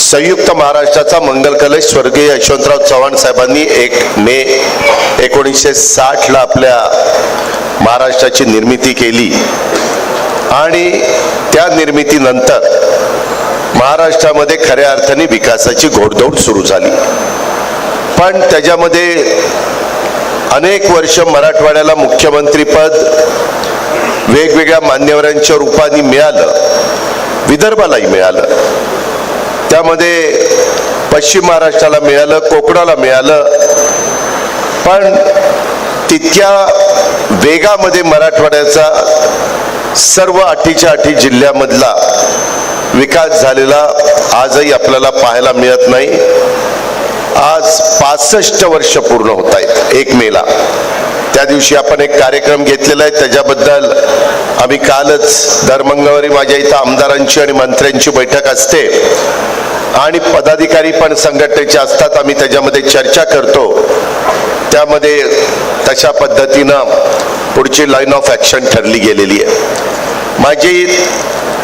संयुक्त महाराष्ट्राचा मंगल कलश स्वर्गीय यशवंतराव चव्हाण साहेबांनी 1 मे 1960 ला आपल्या महाराष्ट्राची निर्मिती केली आणि त्या निर्मितीनंतर महाराष्ट्रामध्ये खऱ्या अर्थाने विकासाची घोडदौड सुरू झाली। पण त्याच्यामध्ये अनेक वर्ष मराठवाड्याला मुख्यमंत्रीपद वेगवेगळ्या मान्यवरांच्या रूपाने मिळालं, विदर्भालाही मिळालं, त्यामध्ये पश्चिम महाराष्ट्राला मिळालं, कोकणाला मिळालं, पण तितक्या वेगामध्ये मराठवाड्याचा सर्व 8च्या 8 जिल्ह्यामधला विकास झालेला आजही आपल्याला पाहायला मिळत नाही। आज 65 वर्ष पूर्ण होत आहेत 1 मेला। त्या दिवशी आपण एक कार्यक्रम घेतलेला आहे, त्याच्याबद्दल आम्ही कालच दर मंगळवारी माझ्या इथं आमदारांची आणि मंत्र्यांची बैठक असते आणि पदाधिकारी पण संघटनेचे असतात, आम्ही त्याच्यामध्ये चर्चा करतो। त्यामध्ये तशा पद्धतीनं पुढची लाईन ऑफ ॲक्शन ठरली गेलेली आहे। माझी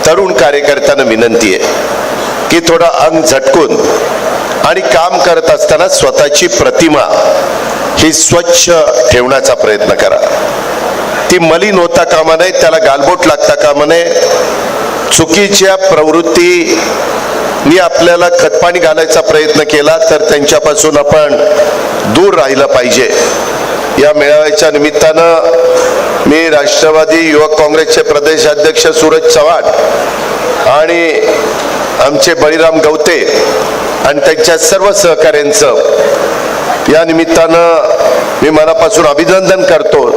तरुण कार्यकर्त्यांना विनंती आहे की थोडं अंग झटकून आणि काम करत असताना स्वतःची प्रतिमा ही स्वच्छ ठेवण्याचा प्रयत्न करा। ती मलिन होता कामा नये, त्याला गालबोट लागता कामा नये। चुकीच्या प्रवृत्ती मी आपल्याला खतपाणी घालायचा प्रयत्न केला तर त्यांच्यापासून आपण दूर राहिलं पाहिजे। या मेळाव्याच्या निमित्तानं मी राष्ट्रवादी युवक काँग्रेसचे प्रदेशाध्यक्ष सूरज चव्हाण आणि आमचे बळीराम गवते आणि त्यांच्या सर्व सहकाऱ्यांचं या निमित्तानं मी मनापासून अभिनंदन करतो।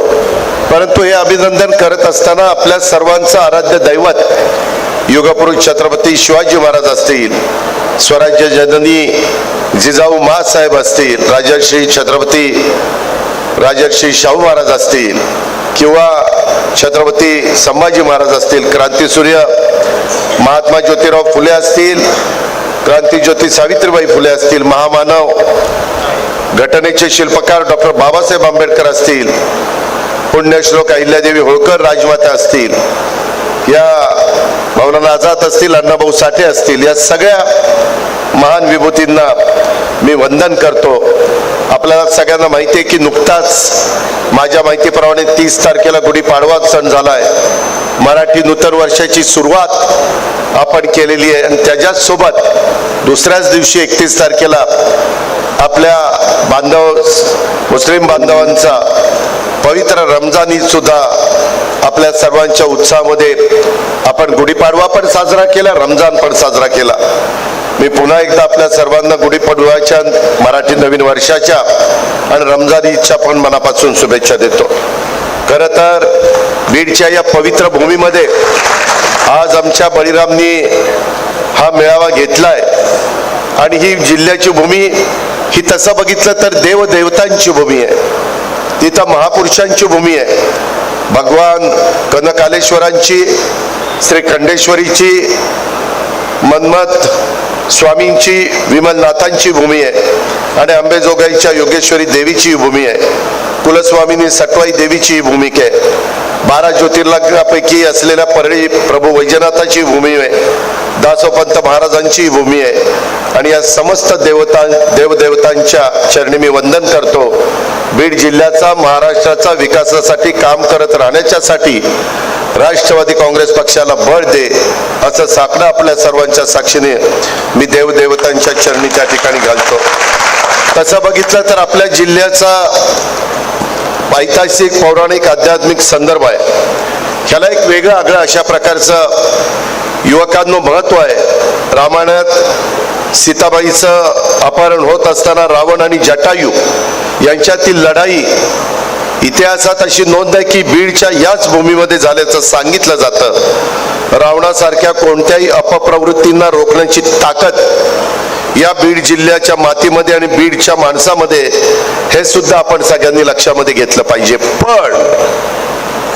परंतु हे अभिनंदन करत असताना आपल्या सर्वांचं आराध्य दैवत युगपुरुष छत्रपती शिवाजी महाराज असतील, स्वराज्य जननी जिजाऊ माँसाहेब असतील, राजर्षी छत्रपती राजर्षी शाहू महाराज असतील किंवा छत्रपती संभाजी महाराज असतील, क्रांतीसूर्य महात्मा ज्योतिराव फुले असतील, क्रांतीज्योती सावित्रीबाई फुले असतील, महामानव घटनेचे शिल्पकार डॉक्टर बाबासाहेब आंबेडकर असतील, पुण्यश्लोक अहिल्यादेवी होळकर राजमाता असतील, या मौलाना आझाद असतील, अण्णाभाऊ साठे असतील, या सगळ्या महान विभूतींना मी वंदन करतो। आपल्याला सगळ्यांना माहिती आहे की नुकताच माझ्या माहितीप्रमाणे 30 तारखेला गुढीपाडवा सण झालाय। मराठी नूतन वर्षाची सुरुवात आपण केलेली आहे आणि त्याच्यासोबत दुसऱ्याच दिवशी 31 तारखेला आपल्या मुस्लिम बांधवांचा पवित्र रमजान ईद सुद्धा आपल्या सर्वांच्या उत्साहामध्ये आपण गुढीपाडवा पण साजरा केला, रमजान पण साजरा केला। मी पुन्हा एकदा आपल्या सर्वांना गुढीपाडव्याच्या, मराठी नवीन वर्षाच्या आणि रमजान ईदच्या पण मनापासून शुभेच्छा देतो। खरं तर बीडच्या या पवित्र भूमीमध्ये आज आमच्या बळीरामनी हा मेळावा घेतलाय आणि ही जिल्ह्याची भूमी ही तसं बघितलं तर देवदेवतांची भूमी आहे, तिथं महापुरुषांची भूमी आहे। भगवान कनकालेश्वरांची, श्री खंडेश्वरीची, मन्मथ स्वामींची, विमलनाथांची भूमी आहे आणि अंबेजोगाईच्या योगेश्वरी देवीची भूमी आहे, कुलस्वामिनी सटवाई देवीची भूमी आहे, 12 ज्योतिर्लिंगापैकी असलेल्या परळी प्रभू वैजनाथाची भूमी आहे, दासोपंत महाराजांची भूमी आहे आणि या समस्त देवदेवतांच्या चरणी मी वंदन करतो। बीड जिल्ह्याचा, महाराष्ट्राचा विकासासाठी काम करत राहण्याच्यासाठी राष्ट्रवादी काँग्रेस पक्षाला बळ दे असं साकडं आपल्या सर्वांच्या साक्षीने मी देवदेवतांच्या चरणी त्या ठिकाणी घालतो। तसं बघितलं तर आपल्या जिल्ह्याचा ऐतिहासिक, पौराणिक, आध्यात्मिक संदर्भ आहे। ह्याला एक वेगळं आगळं अशा प्रकारचं युवकांनो महत्व आहे। रामायणात सीताबाईचं अपहरण होत असताना रावण आणि जटायू यांच्यातील लढाई इतिहासात अशी नोंद आहे की बीडच्या याच भूमीमध्ये झाल्याचं सांगितलं जातं। रावणासारख्या कोणत्याही अपप्रवृत्तींना रोखण्याची ताकद या बीड जिल्ह्याच्या मातीमध्ये आणि बीडच्या माणसामध्ये, हे सुद्धा आपण सगळ्यांनी लक्षामध्ये घेतलं पाहिजे। पण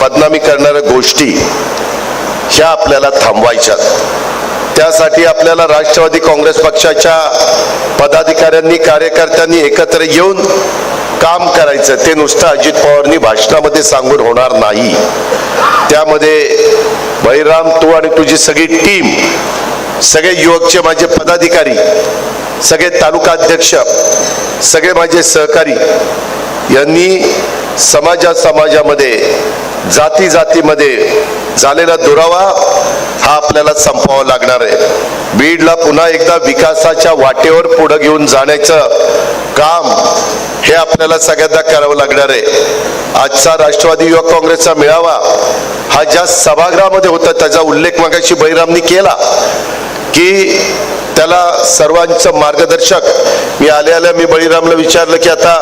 बदनामी करणाऱ्या गोष्टी ह्या आपल्याला थांबवायच्यात। त्यासाठी आपल्याला राष्ट्रवादी काँग्रेस पक्षाच्या पदाधिकाऱ्यांनी, कार्यकर्त्यांनी एकत्र येऊन काम करायचं। ते नुसतं अजित पवारांनी भाषणामध्ये सांगून होणार नाही। त्यामध्ये बळीराम, तू आणि तुझी सगळी टीम सगळे युवकचे माझे पदाधिकारी, सगळे तालुका अध्यक्ष, सगळे माझे सहकारी यांनी समाजामध्ये जाती जातीमध्ये झालेला दुरावा हा आपल्याला संपवावा लागणार आहे. बीडला पुन्हा एकदा विकासाच्या वाटेवर पुढे घेऊन जाण्याचं काम हे आपल्याला सगळ्यांना करावं लागणार आहे. आजचा राष्ट्रवादी युवक काँग्रेसचा मेळावा हा ज्या सभागृहामध्ये होता त्याचा उल्लेख मगाशी बळीरामनी केला की त्याला सर्वांचं मार्गदर्शक मी आल्या मी बळीरामला विचारलं की आता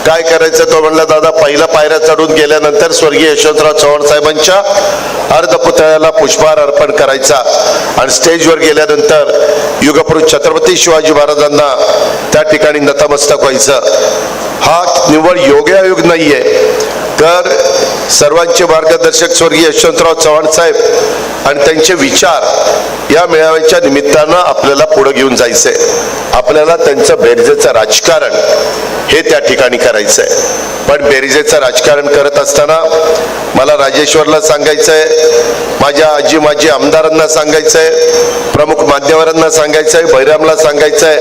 काय करायचं. तो म्हणला दादा पहिला पायऱ्या चढून गेल्यानंतर स्वर्गीय यशवंतराव चव्हाण साहेबांच्या अर्धपुतळ्याला पुष्पहार अर्पण करायचा आणि स्टेजवर गेल्यानंतर युगपुरुष छत्रपती शिवाजी महाराजांना त्या ठिकाणी नतमस्तक व्हायचं. हा निव्वळ योगायोग नाहीये तर सर्वांचे मार्गदर्शक स्वर्गीय यशवंतराव चव्हाण साहेब आणि त्यांचे विचार या मेळाव्याच्या निमित्तानं आपल्याला पुढे घेऊन जायचंय. आपल्याला त्यांचं बेरजेचं राजकारण हे त्या ठिकाणी करायचंय. पण बेरजेचं राजकारण करत असताना मला राजेश्वरला सांगायचंय, माझ्या आजी माजी आमदारांना सांगायचंय, प्रमुख मान्यवरांना सांगायचंय, बळीरामला सांगायचंय,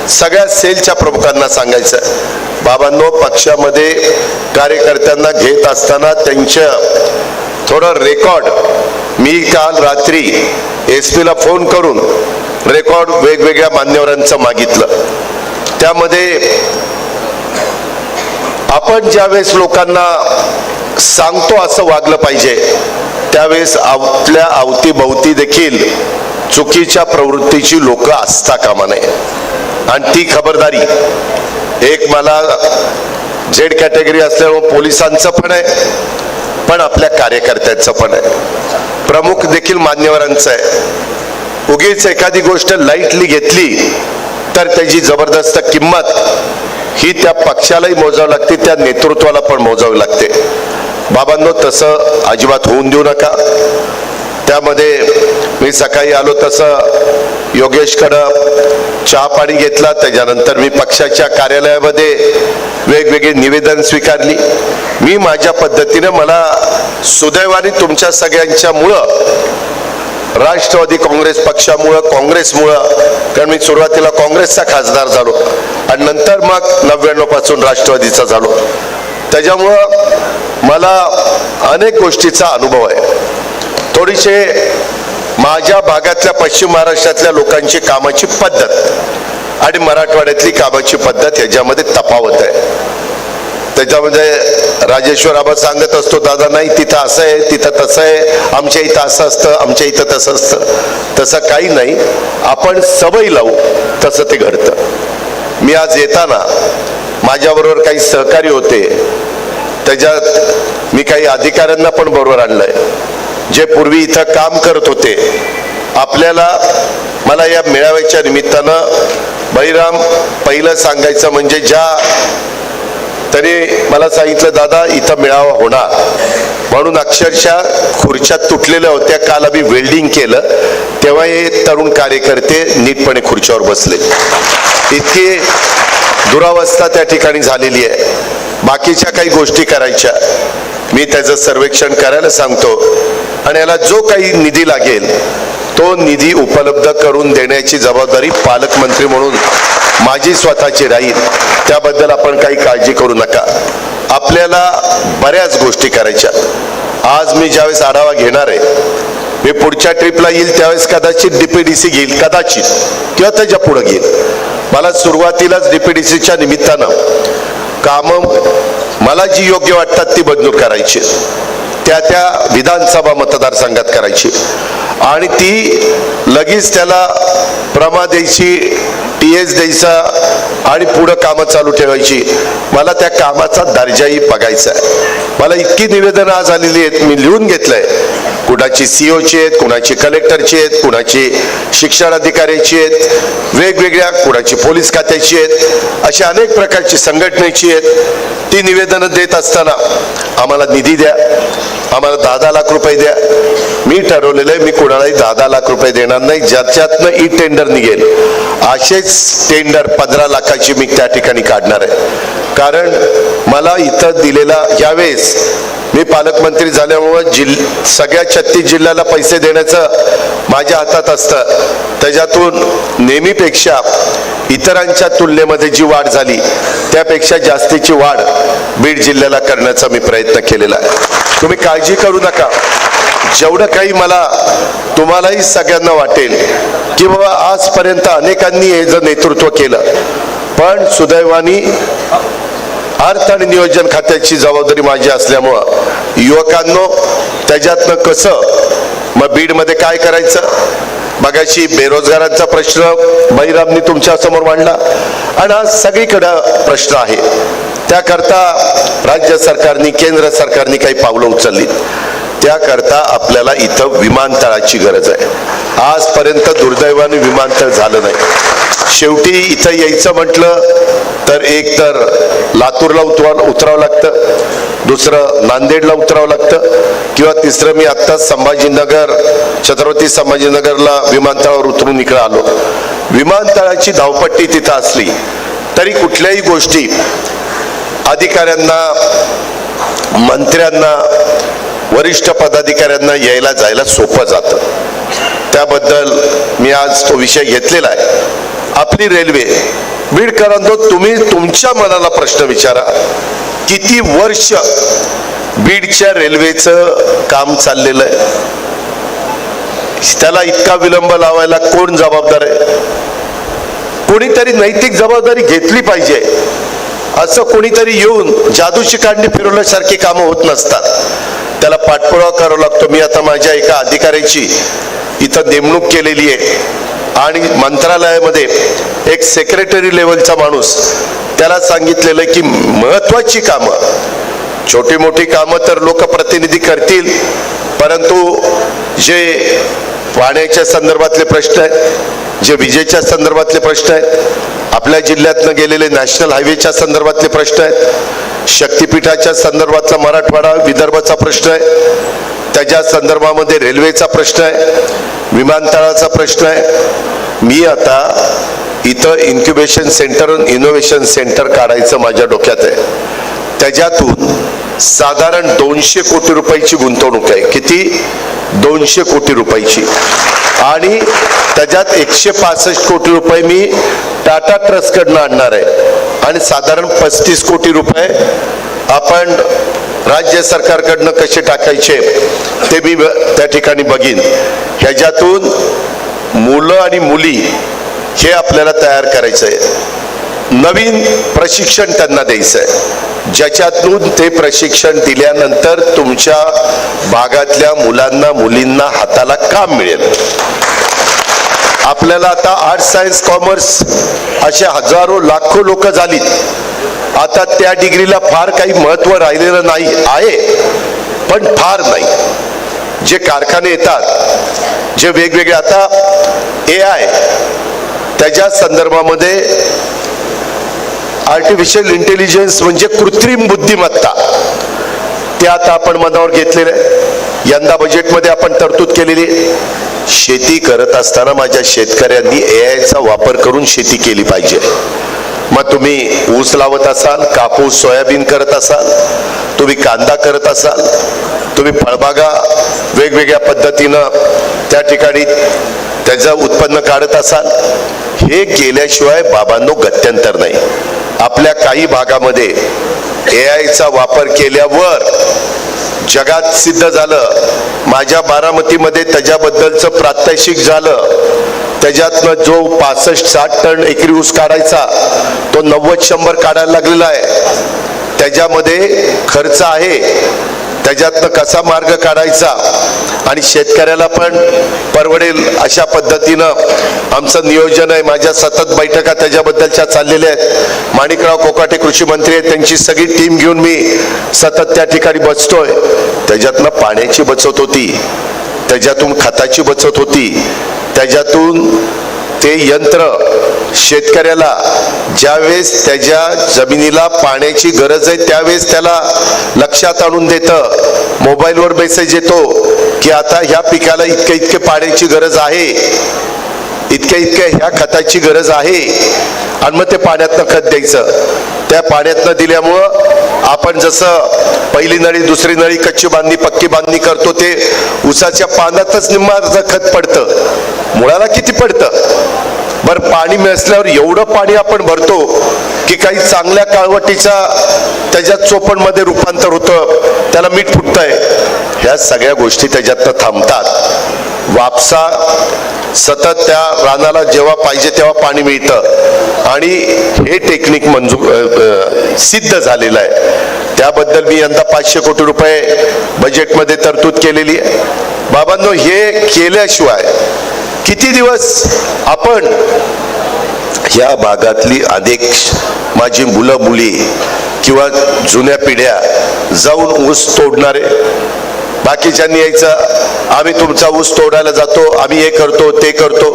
सगळ्या सेलच्या प्रमुखांना सांगायचंय, बाबांनो पक्षामध्ये कार्यकर्त्यांना घेत असताना त्यांचं थोडं रेकॉर्ड मी काल रात्री SP ला फोन करून रेकॉर्ड वेगवेगळ्या मान्यवरांचं मागितलं. त्यामध्ये आपण ज्यावेळेस लोकांना सांगतो असं वागलं पाहिजे त्यावेळेस आपल्या अवतीभवती देखील चुकीच्या प्रवृत्तीची लोक असता कामा नये. आणि ती खबरदारी एक मला झेड कॅटेगरी असल्यामुळे पोलिसांचं पण आहे पण आपल्या कार्यकर्त्यांचं पण आहे, प्रमुख देखील मान्यवरांचं आहे. उगीच एखादी गोष्ट लाईटली घेतली तर त्याची जबरदस्त किंमत ही त्या पक्षालाही मोजावी लागते, त्या नेतृत्वाला पण मोजावी लागते. बाबांनो तसं अजिबात होऊन देऊ नका. त्यामध्ये मी सकाळी आलो तसं योगेशकडं चहा पाणी घेतला, त्याच्यानंतर मी पक्षाच्या कार्यालयामध्ये वेगवेगळी निवेदन स्वीकारली. मी माझ्या पद्धतीने मला सुदैवाने तुमच्या सगळ्यांच्या मुळे राष्ट्रवादी काँग्रेस पक्षामुळं काँग्रेसमुळं, कारण मी सुरुवातीला काँग्रेसचा खासदार झालो आणि नंतर मग 99 पासून राष्ट्रवादीचा झालो, त्याच्यामुळं मला अनेक गोष्टीचा अनुभव आहे. थोडीशे माझ्या भागातल्या पश्चिम महाराष्ट्रातल्या लोकांची कामाची पद्धत आणि मराठवाड्यातली कामाची पद्धत याच्यामध्ये तफावत आहे. त्याच्यामध्ये राजेश्वर आबा सांगत असतो दादा नाही तिथं असं आहे तिथं तसं आहे, आमच्या इथं असं असतं आमच्या इथं तसं असतं. तसं काही नाही, आपण सवय लावू तसं ते घडतं. मी आज येताना माझ्याबरोबर काही सहकारी होते, त्याच्यात मी काही अधिकाऱ्यांना पण बरोबर आणलंय जे पूर्वी इथं काम करत होते. आपल्याला मला या मेळाव्याच्या निमित्तानं बळीराम पहिलं सांगायचं म्हणजे ज्या तरी मला सांगितलं दादा इथं मेळावा होणार म्हणून अक्षरशः खुर्च्या तुटलेल्या होत्या. काल आम्ही वेल्डिंग केलं तेव्हा हे तरुण कार्यकर्ते नीटपणे खुर्च्यावर बसले. इतकी दुरावस्था त्या ठिकाणी झालेली आहे. बाकीच्या काही गोष्टी करायच्या, मी त्याचं सर्वेक्षण करायला सांगतो आणि याला जो काही निधी लागेल तो निधी उपलब्ध करून देण्याची जबाबदारी पालकमंत्री म्हणून माझी स्वतःची राहील. त्याबद्दल आपण काही काळजी करू नका. आपल्याला बऱ्याच गोष्टी करायच्या. आज मी ज्यावेळेस आढावा घेणार आहे, मी पुढच्या ट्रिपला येईल त्यावेळेस कदाचित DPDC घेईल, कदाचित किंवा त्याच्या पुढे घेईल. मला सुरुवातीलाच DPDCच्या निमित्तानं कामं मला जी योग्य वाटतात ती मंजूर करायची, त्या विधानसभा मतदारसंघात करायची आणि ती लगेच त्याला प्रमा द्यायची, TS द्यायचा आणि पुढं कामं चालू ठेवायची. मला त्या कामाचा दर्जाही बघायचा आहे. मला इतकी निवेदनं आज आलेली आहेत, मी लिहून घेतलंय. कुणाची COची आहेत, कुणाची कलेक्टरची आहेत, कुणाची शिक्षण अधिकाऱ्याची आहेत, वेगवेगळ्या कुणाची पोलीस खात्याची आहेत, अशा अनेक प्रकारची संघटनेची आहेत. ती निवेदनं देत असताना आम्हाला निधी द्या, आम्हाला 10 लाख रुपये द्या. मी ठरवलेलं आहे मी कुणालाही 10 लाख रुपये देणार नाही. ज्याच्यातनं टेंडर निघेल असेच टेंडर 15 लाखाची मी त्या ठिकाणी काढणार आहे. कारण मला इथं दिलेला यावेळेस मी पालकमंत्री झाल्यामुळे सगळ्या 36 जिल्ह्याला पैसे देण्याचं माझ्या हातात असतं. त्याच्यातून नेहमीपेक्षा इतरांच्या तुलनेमध्ये जी वाढ झाली त्यापेक्षा जास्तीची वाढ बीड जिल्ह्याला करण्याचा मी प्रयत्न केलेला आहे. तुम्ही काळजी करू नका. जेवढं काही मला तुम्हालाही सगळ्यांना वाटेल की बाबा आजपर्यंत अनेकांनी हे जर नेतृत्व केलं, पण सुदैवाने अर्थ आणि नियोजन खात्याची जबाबदारी माझी असल्यामुळं युवकांनो त्याच्यातनं कसं मग बीडमध्ये काय करायचं. मगाशी बेरोजगारांचा प्रश्न बहिरामनी तुमच्या समोर मांडला आणि आज सगळीकडे प्रश्न आहे. त्याकरता राज्य सरकारने केंद्र सरकारने काही पावलं उचलली. त्याकरता आपल्याला इथं विमानतळाची गरज आहे. आजपर्यंत दुर्दैवाने विमानतळ झालं नाही. शेवटी इथं यायचं म्हटलं तर एक तर लातूरला उतरावं लागतं, दुसरं नांदेडला उतरावं लागतं, किंवा तिसरं मी आत्ताच संभाजीनगर छत्रपती संभाजीनगरला विमानतळावर उतरून इकडे आलो. विमानतळाची धावपट्टी तिथं असली तरी कुठल्याही गोष्टी अधिकाऱ्यांना, मंत्र्यांना, वरिष्ठ पदाधिकाऱ्यांना यायला जायला सोपं जातं. त्याबद्दल मी आज तो विषय घेतलेला आहे. आपली रेल्वे बीडकरांनो, तुम्ही तुमच्या मनाला प्रश्न विचारा, किती वर्ष बीडच्या रेल्वेचं काम चाललेलं आहे. त्याला इतका विलंब लावायला कोण जबाबदार आहे. कोणीतरी नैतिक जबाबदारी घेतली पाहिजे. असं कोणीतरी येऊन जादूची कांडी फिरवल्यासारखी कामं होत नसतात. त्याला पाठपुरावा करावा लागतो. मी आता माझ्या एका अधिकाऱ्याची इथं नेमणूक केलेली आहे आणि मंत्रालयामध्ये एक सेक्रेटरी लेवलचा माणूस, त्याला सांगितलेलं की महत्वाची कामं, छोटी मोठी कामं तर लोकप्रतिनिधी करतील, परंतु जे पाण्याच्या संदर्भातले प्रश्न आहेत, जे विजेच्या संदर्भातले प्रश्न आहेत, आपल्या जिल्ह्यातनं गेलेले नॅशनल हायवेच्या संदर्भातले प्रश्न आहेत, शक्तिपीठाच्या संदर्भातला मराठवाडा विदर्भाचा प्रश्न आहे, त्याच्या संदर्भामध्ये रेल्वेचा प्रश्न आहे, विमानतळाचा प्रश्न आहे. मी आता इथं इन्क्युबेशन सेंटर, इनोव्हेशन सेंटर काढायचं माझ्या डोक्यात आहे. त्याच्यातून साधारण 200 कोटी रुपयाची गुंतवणूक आहे. किती? 200 कोटी रुपयाची. आणि त्याच्यात 165 कोटी रुपये मी टाटा ट्रस्ट कडनं आणणार आहे आणि साधारण 35 कोटी रुपये आपण राज्य सरकारकडनं कसे टाकायचे ते मी त्या ठिकाणी बघीन. ह्याच्यातून मुलं आणि मुली हे आपल्याला तयार करायचं आहे. नवीन प्रशिक्षण त्यांना द्यायचं आहे, ज्याच्यातून ते प्रशिक्षण दिल्यानंतर तुमच्या भागातल्या मुलांना मुलींना हाताला काम मिळेल. आपल्याला आता आर्ट्स, सायन्स, कॉमर्स असे हजारो लाखो लोक झालीत. आता त्या डिग्रीला फार काही महत्व राहिलेलं नाही आहे, पण फार नाही. जे कारखाने येतात, जे वेगवेगळे आता AI त्याच्या संदर्भामध्ये आर्टिफिशियल इंटेलिजन्स म्हणजे कृत्रिम बुद्धिमत्ता, ते आता आपण मनावर घेतलेलं आहे. यंदा बजेटमध्ये आपण तरतूद केलेली आहे. शेती करत असताना माझ्या शेतकऱ्यांनी AIचा वापर करून शेती केली पाहिजे. मग तुम्ही ऊस लावत असाल, कापूस, सोयाबीन करत असाल, तुम्ही कांदा करत असाल, तुम्ही फळबागा वेगवेगळ्या पद्धतीनं त्या ठिकाणी त्याचं उत्पन्न काढत असाल, हे केल्याशिवाय बाबांनो गत्यंतर नाही. आपल्या काही भागामध्ये AIचा वापर केल्यावर जगात सिद्ध झालं. माझ्या बारामतीमध्ये त्याच्याबद्दलचं प्रात्यक्षिक झालं. त्याच्यातनं जो 65-60 टन एकरी ऊस काढायचा तो 90-100 काढायला लागलेला आहे. त्याच्यामध्ये खर्च आहे, त्याच्यातनं कसा मार्ग काढायचा आणि शेतकऱ्याला पण परवडेल अशा पद्धतीनं आमचं नियोजन आहे. माझ्या सतत बैठका त्याच्याबद्दलच्या चाललेल्या आहेत. माणिकराव कोकाटे कृषी मंत्री आहेत, त्यांची सगळी टीम घेऊन मी सतत त्या ठिकाणी बसतोय. त्याच्यातनं पाण्याची बचत होती, त्याच्यातून खताची बचत होती, त्याच्यातून ते यंत्र शेतकऱ्याला ज्यावेळेस त्याच्या जमिनीला पाण्याची गरज आहे त्यावेळेस त्याला लक्षात आणून देतं. मोबाईलवर मेसेज येतो की आता ह्या पिकाला इतके पाण्याची गरज आहे, इतके ह्या खताची गरज आहे, आणि मग ते पाण्यातनं खत द्यायचं. त्या पाण्यातनं दिल्यामुळं आपण जसं पहिली नळी दुसरी नळी कच्ची बांधणी पक्की बांधणी करतो ते ऊसाच्या पानातच निम्माचं खत पडतं, मुळाला किती पडतं? बरं पाणी मिसल्यावर एवढं पाणी आपण भरतो की काही चांगल्या काळवटीचा त्याच्यात चोपणमध्ये रूपांतर होतं, त्याला मीठ फुटतंय. ह्या सगळ्या गोष्टी त्याच्यातनं थांबतात. वापसा सतत त्या रानाला जेव्हा पाहिजे तेव्हा पाणी मिळतं आणि हे टेक्निक सिद्ध झालेलं आहे. त्याबद्दल मी यंदा 500 कोटी रुपये बजेटमध्ये तरतूद केलेली आहे. बाबांनो, हे केल्याशिवाय किती दिवस आपण या भागातली अनेक माझी मुलं मुली किंवा जुन्या पिढ्या जाऊन ऊस तोडणारे, बाकीच्यांनी यायचं आम्ही तुमचा ऊस तोडायला जातो, आम्ही हे करतो ते करतो.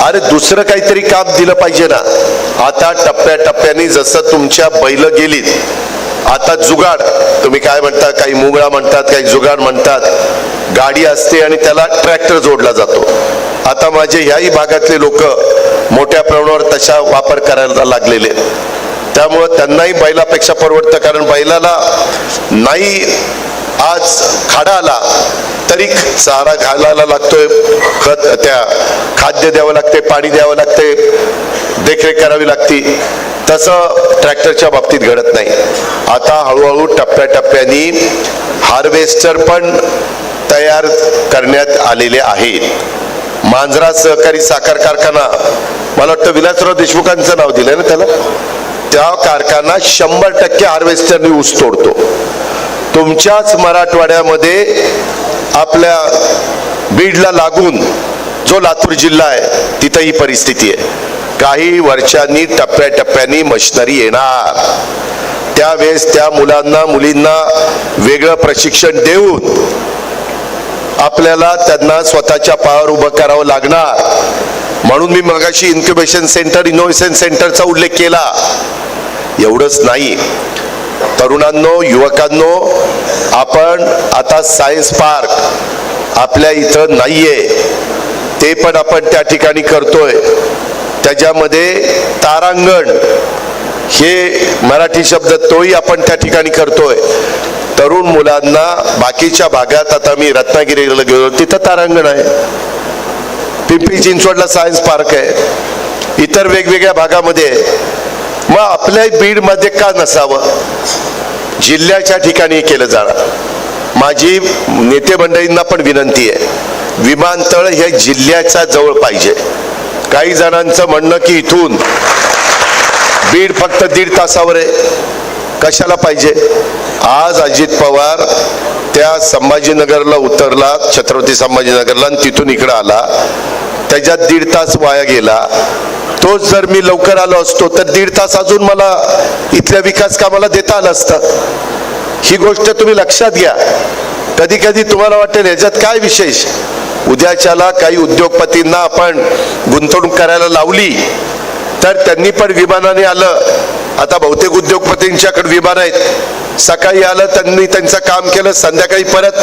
अरे दुसरं काहीतरी काम दिलं पाहिजे ना. आता टप्प्याटप्प्याने जसं तुमच्या बैल गेलीत, आता जुगाड, तुम्ही काय म्हणता, काही मुंगळा म्हणतात, काही जुगाड म्हणतात, गाडी असते आणि त्याला ट्रॅक्टर जोडला जातो. आता माझे ह्याही भागातले लोक मोठ्या प्रमाणावर तशा वापर करायला लागलेले, त्यामुळं त्यांनाही बैलापेक्षा परवडतं. कारण बैलाला नाही आज खाडा आला तरी चारा घालायला लागतोय, खत त्या खाद्य द्यावं लागते, पाणी द्यावं लागते, देखरेख करावी लागते. तसं ट्रॅक्टरच्या बाबतीत घडत नाही. आता हळूहळू टप्प्याटप्प्याने हार्वेस्टर पण तयार करण्यात आलेले आहेत. मांजरा सहकारी साखर कारखाना, मला वाटतं विलासराव देशमुखांचं नाव दिलंय ना त्याला, त्या कारखाना 100% हार्वेस्टरने ऊस तोडतो. तुमच्याच मराठवाड्यामध्ये आपल्या बीडला लागून जो लातूर जिल्हा आहे तिथं ही परिस्थिती आहे. काही वर्षांनी टप्प्याटप्प्याने मशिनरी येणार, त्यावेळेस त्या मुलांना मुलींना वेगळं प्रशिक्षण देऊन आपल्याला त्यांना स्वतःच्या पायावर उभं करावं लागणार. म्हणून मी मगाशी इन्क्युबेशन सेंटर, इनोव्हेशन सेंटरचा उल्लेख केला. एवढंच नाही तरुणांनो, युवकांनो, आपण आता सायन्स पार्क आपल्या इथं नाहीये, ते पण आपण त्या ठिकाणी करतोय. त्याच्यामध्ये तारांगण हे मराठी शब्द तोही आपण त्या ठिकाणी करतोय. तरुण मुलांना बाकीच्या भागात, आता मी रत्नागिरीला गेलो तिथं तारांगण आहे, पिंपरी चिंचवडला सायन्स पार्क आहे, इतर वेगवेगळ्या भागामध्ये. मग आपल्या बीडमध्ये का नसावं? जिल्ह्याच्या ठिकाणी केलं जाणार. माझी नेते मंडळींना पण विनंती आहे, विमानतळ हे जिल्ह्याच्या जवळ पाहिजे. काही जणांचं म्हणणं की इथून बीड फक्त 1.5 तासावर आहे, कशाला पाहिजे? आज अजित पवार त्या संभाजीनगरला उतरला, छत्रपती संभाजीनगरला, आणि तिथून इकडं आला, त्याच्यात 1.5 तास वाया गेला. तोच जर मी लवकर आलो असतो तर 1.5 तास अजून मला इथल्या विकास कामाला देता आलं असतं. ही गोष्ट तुम्ही लक्षात घ्या. कधी कधी तुम्हाला वाटेल याच्यात काय विशेष, उद्याच्याला काही उद्योगपतींना आपण गुंतवणूक करायला लावली तर त्यांनी पण विमानाने आलं. आता बहुतेक उद्योगपतींच्याकडे विमान आहेत, सकाळी आलं त्यांनी त्यांचं काम केलं, संध्याकाळी परत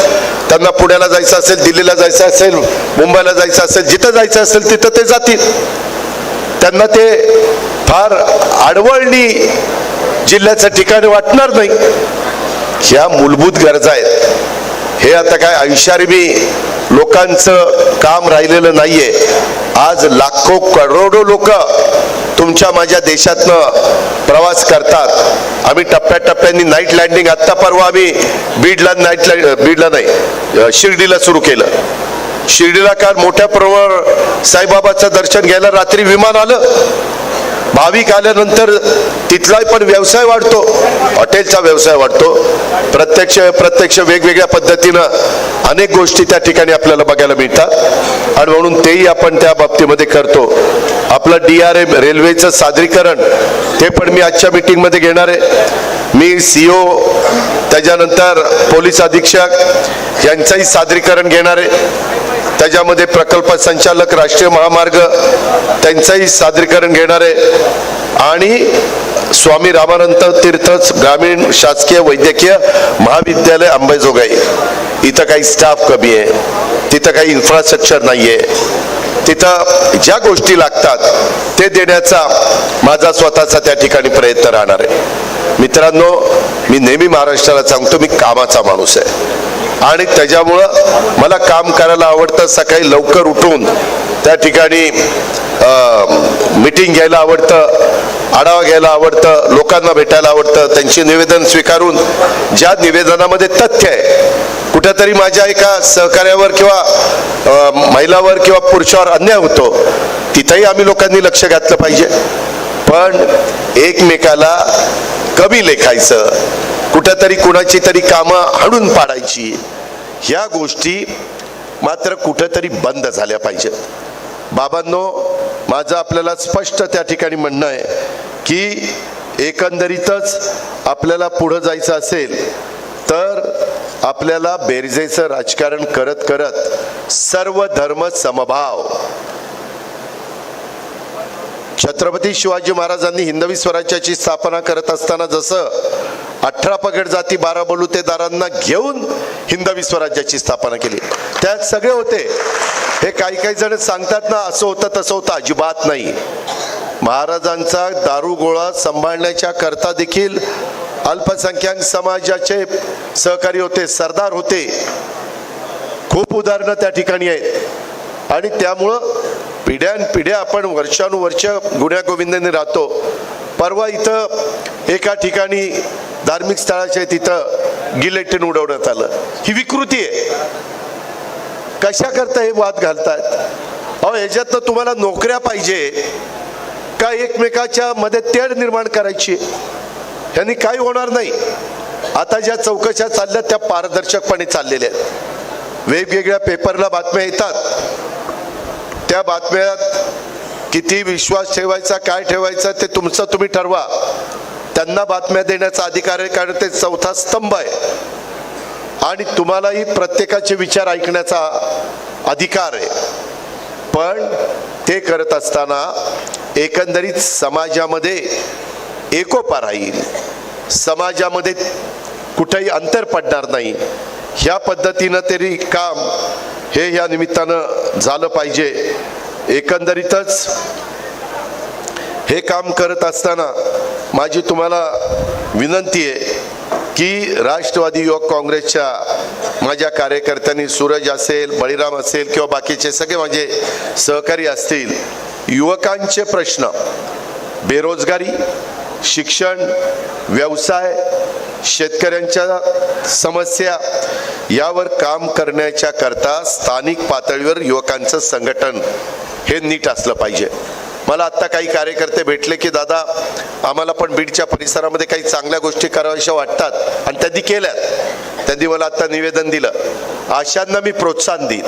त्यांना पुण्याला जायचं असेल, दिल्लीला जायचं असेल, मुंबईला जायचं असेल, जिथं जायचं असेल तिथं ते जातील. त्यांना ते फार आडवळणी जिल्ह्याचं ठिकाण वाटणार नाही. ह्या मूलभूत गरजा आहेत. हे आता काय ऐशारमी लोकांचं काम राहिलेलं नाहीये. आज लाखो करोडो लोक तुमच्या माझ्या देशातनं प्रवास करतात. आम्ही टप्प्याटप्प्याने नाईट लँडिंग, आत्ता परवा आम्ही बीडला नाही शिर्डीला सुरू केलं. शिर्डीला काल मोठ्या प्रमाणावर साईबाबाचं दर्शन घ्यायला रात्री विमान आलं. भाविक आल्यानंतर तिथला पण व्यवसाय वाढतो, हॉटेलचा व्यवसाय वाढतो. प्रत्यक्ष वेगवेगळ्या पद्धतीनं अनेक गोष्टी त्या ठिकाणी आपल्याला बघायला मिळतात आणि म्हणून तेही आपण त्या बाबतीमध्ये करतो. आपलं DRM रेल्वेचं सादरीकरण ते पण मी आजच्या मीटिंगमध्ये घेणार आहे. मी CO त्याच्यानंतर पोलीस अधीक्षक यांचंही सादरीकरण घेणार आहे. त्याच्यामध्ये प्रकल्प संचालक, राष्ट्रीय महामार्ग त्यांचंही सादरीकरण घेणार आहे. आणि स्वामी रामानंद तीर्थ ग्रामीण शासकीय वैद्यकीय महाविद्यालय अंबाजोगाई, इथं काही स्टाफ कमी आहे, तिथं काही इन्फ्रास्ट्रक्चर नाहीये, तिथं ज्या गोष्टी लागतात ते देण्याचा माझा स्वतःचा त्या ठिकाणी प्रयत्न राहणार आहे. मित्रांनो, मी नेहमी महाराष्ट्राला सांगतो मी कामाचा माणूस आहे आणि त्याच्यामुळं मला काम करायला आवडतं. सकाळी लवकर उठून त्या ठिकाणी मीटिंग घ्यायला आवडतं, आढावा घ्यायला आवडतं, लोकांना भेटायला आवडतं, त्यांची निवेदन स्वीकारून ज्या निवेदनामध्ये तथ्य आहे, कुठेतरी माझ्या एका सहकार्यावर किंवा महिलावर किंवा पुरुषावर अन्याय होतो तिथेही आम्ही लोकांनी लक्ष घातलं पाहिजे. पण एकमेकाला कमी लेखायचं, कुठेतरी कुणाची तरी कामं हाणून पाडायची, ह्या गोष्टी मात्र कुठेतरी बंद झाल्या पाहिजेत. बाबांनो, माझं आपल्याला स्पष्ट त्या ठिकाणी म्हणणं आहे की एकंदरीतच आपल्याला पुढे जायचं असेल तर आपल्याला बेरजेचं राजकारण करत करत सर्व धर्म समभाव. छत्रपती शिवाजी महाराजांनी हिंदवी स्वराज्याची स्थापना करत असताना जसं 18 पगड जाती 12 बलुतेदारांना घेऊन हिंदवी स्वराज्याची स्थापना केली, त्यात सगळे होते. हे काही जण सांगतात ना असं होतं तसं होतं, अजिबात नाही. महाराजांचा दारुगोळा सांभाळण्याच्या करता देखील अल्पसंख्याक समाजाचे सहकारी होते, सरदार होते. खूप उदाहरणं त्या ठिकाणी आहेत आणि त्यामुळं पिढ्यानपिढ्या आपण वर्षानुवर्ष गुण्यागोविंदाने राहतो. परवा इथं एका ठिकाणी धार्मिक स्थळाच्या तिथं गिलेटिन उडवण्यात आलं. ही विकृती आहे. कशा करता हे वाद घालतात? अहो, ह्याच्यातनं तुम्हाला नोकऱ्या पाहिजे का एकमेकाच्या मध्ये तेढ निर्माण करायची? यांनी काही होणार नाही. आता ज्या चौकशा चालल्या त्या पारदर्शकपणे चाललेल्या आहेत. वेगवेगळ्या पेपरला बातम्या येतात, त्या बातम्यात किती विश्वास ठेवायचा काय ठेवायचा ते तुमचं तुम्ही ठरवा. त्यांना बातम्या देण्याचा अधिकार आहे कारण ते चौथा स्तंभ आहे आणि तुम्हालाही प्रत्येकाचे विचार ऐकण्याचा अधिकार आहे. पण ते करत असताना एकंदरीत समाजामध्ये एकोपा राहील, समाजामध्ये कुठेही अंतर पडणार नाही, ह्या पद्धतीनं तरी काम हे ह्या निमित्तानं झालं पाहिजे. एकंदरीतच हे काम करत असताना माझी तुम्हाला विनंती आहे की राष्ट्रवादी युवक काँग्रेसच्या माझ्या कार्यकर्त्यांनी, सूरज असेल, बळीराम असेल किंवा बाकीचे सगळे माझे सहकारी असतील, युवकांचे प्रश्न, बेरोजगारी, शिक्षण, व्यवसाय, शेतकऱ्यांच्या समस्या यावर काम करण्याच्या करता स्थानिक पातळीवर युवकांचं संघटन हे नीट असलं पाहिजे. मला आत्ता काही कार्यकर्ते भेटले की दादा आम्हाला पण बीडच्या परिसरामध्ये काही चांगल्या गोष्टी कराव्याशा वाटतात आणि त्यांनी केल्यात. त्यांनी मला आत्ता निवेदन दिलं. अशांना मी प्रोत्साहन देईन.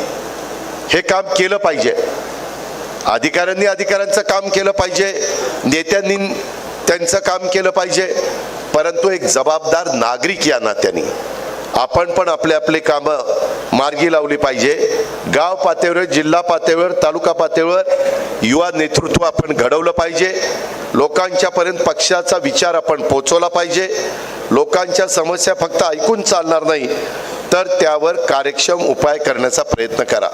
हे काम केलं पाहिजे. अधिकाऱ्यांनी अधिकाऱ्यांचं काम केलं पाहिजे, नेत्यांनी त्यांचं काम केलं पाहिजे, परंतु एक जबाबदार नागरिक या नात्याने आपण पण आपले आपले कामं मार्गी लावली पाहिजे. गाव पातळीवर, जिल्हा पातळीवर, तालुका पातळीवर युवा नेतृत्व आपण घडवलं पाहिजे. लोकांच्या पर्यंत पक्षाचा विचार आपण पोहोचवला पाहिजे. लोकांच्या समस्या फक्त ऐकून चालणार नाही तर त्यावर कार्यक्षम उपाय करण्याचा प्रयत्न करा.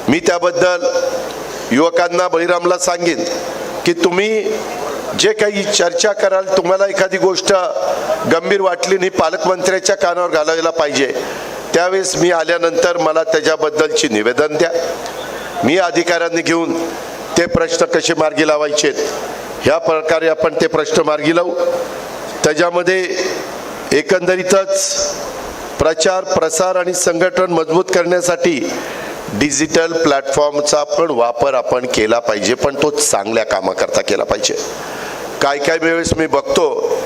मी त्याबद्दल युवकांना, बळीरामला सांगेन की तुम्ही जे काही चर्चा कराल, तुम्हाला एखादी गोष्ट गंभीर वाटली नाही, पालकमंत्र्याच्या कानावर घालायला पाहिजे, त्यावेळेस मी आल्यानंतर मला त्याच्याबद्दलची निवेदन द्या. मी अधिकाऱ्यांनी घेऊन ते प्रश्न कसे मार्गी लावायचे ह्या प्रकारे आपण ते प्रश्न मार्गी लावू. त्याच्यामध्ये एकंदरीतच प्रचार, प्रसार आणि संघटन मजबूत करण्यासाठी डिजिटल प्लॅटफॉर्मचा पण वापर आपण केला पाहिजे, पण तो चांगल्या कामाकरता केला पाहिजे. काय वेळेस मी बघतो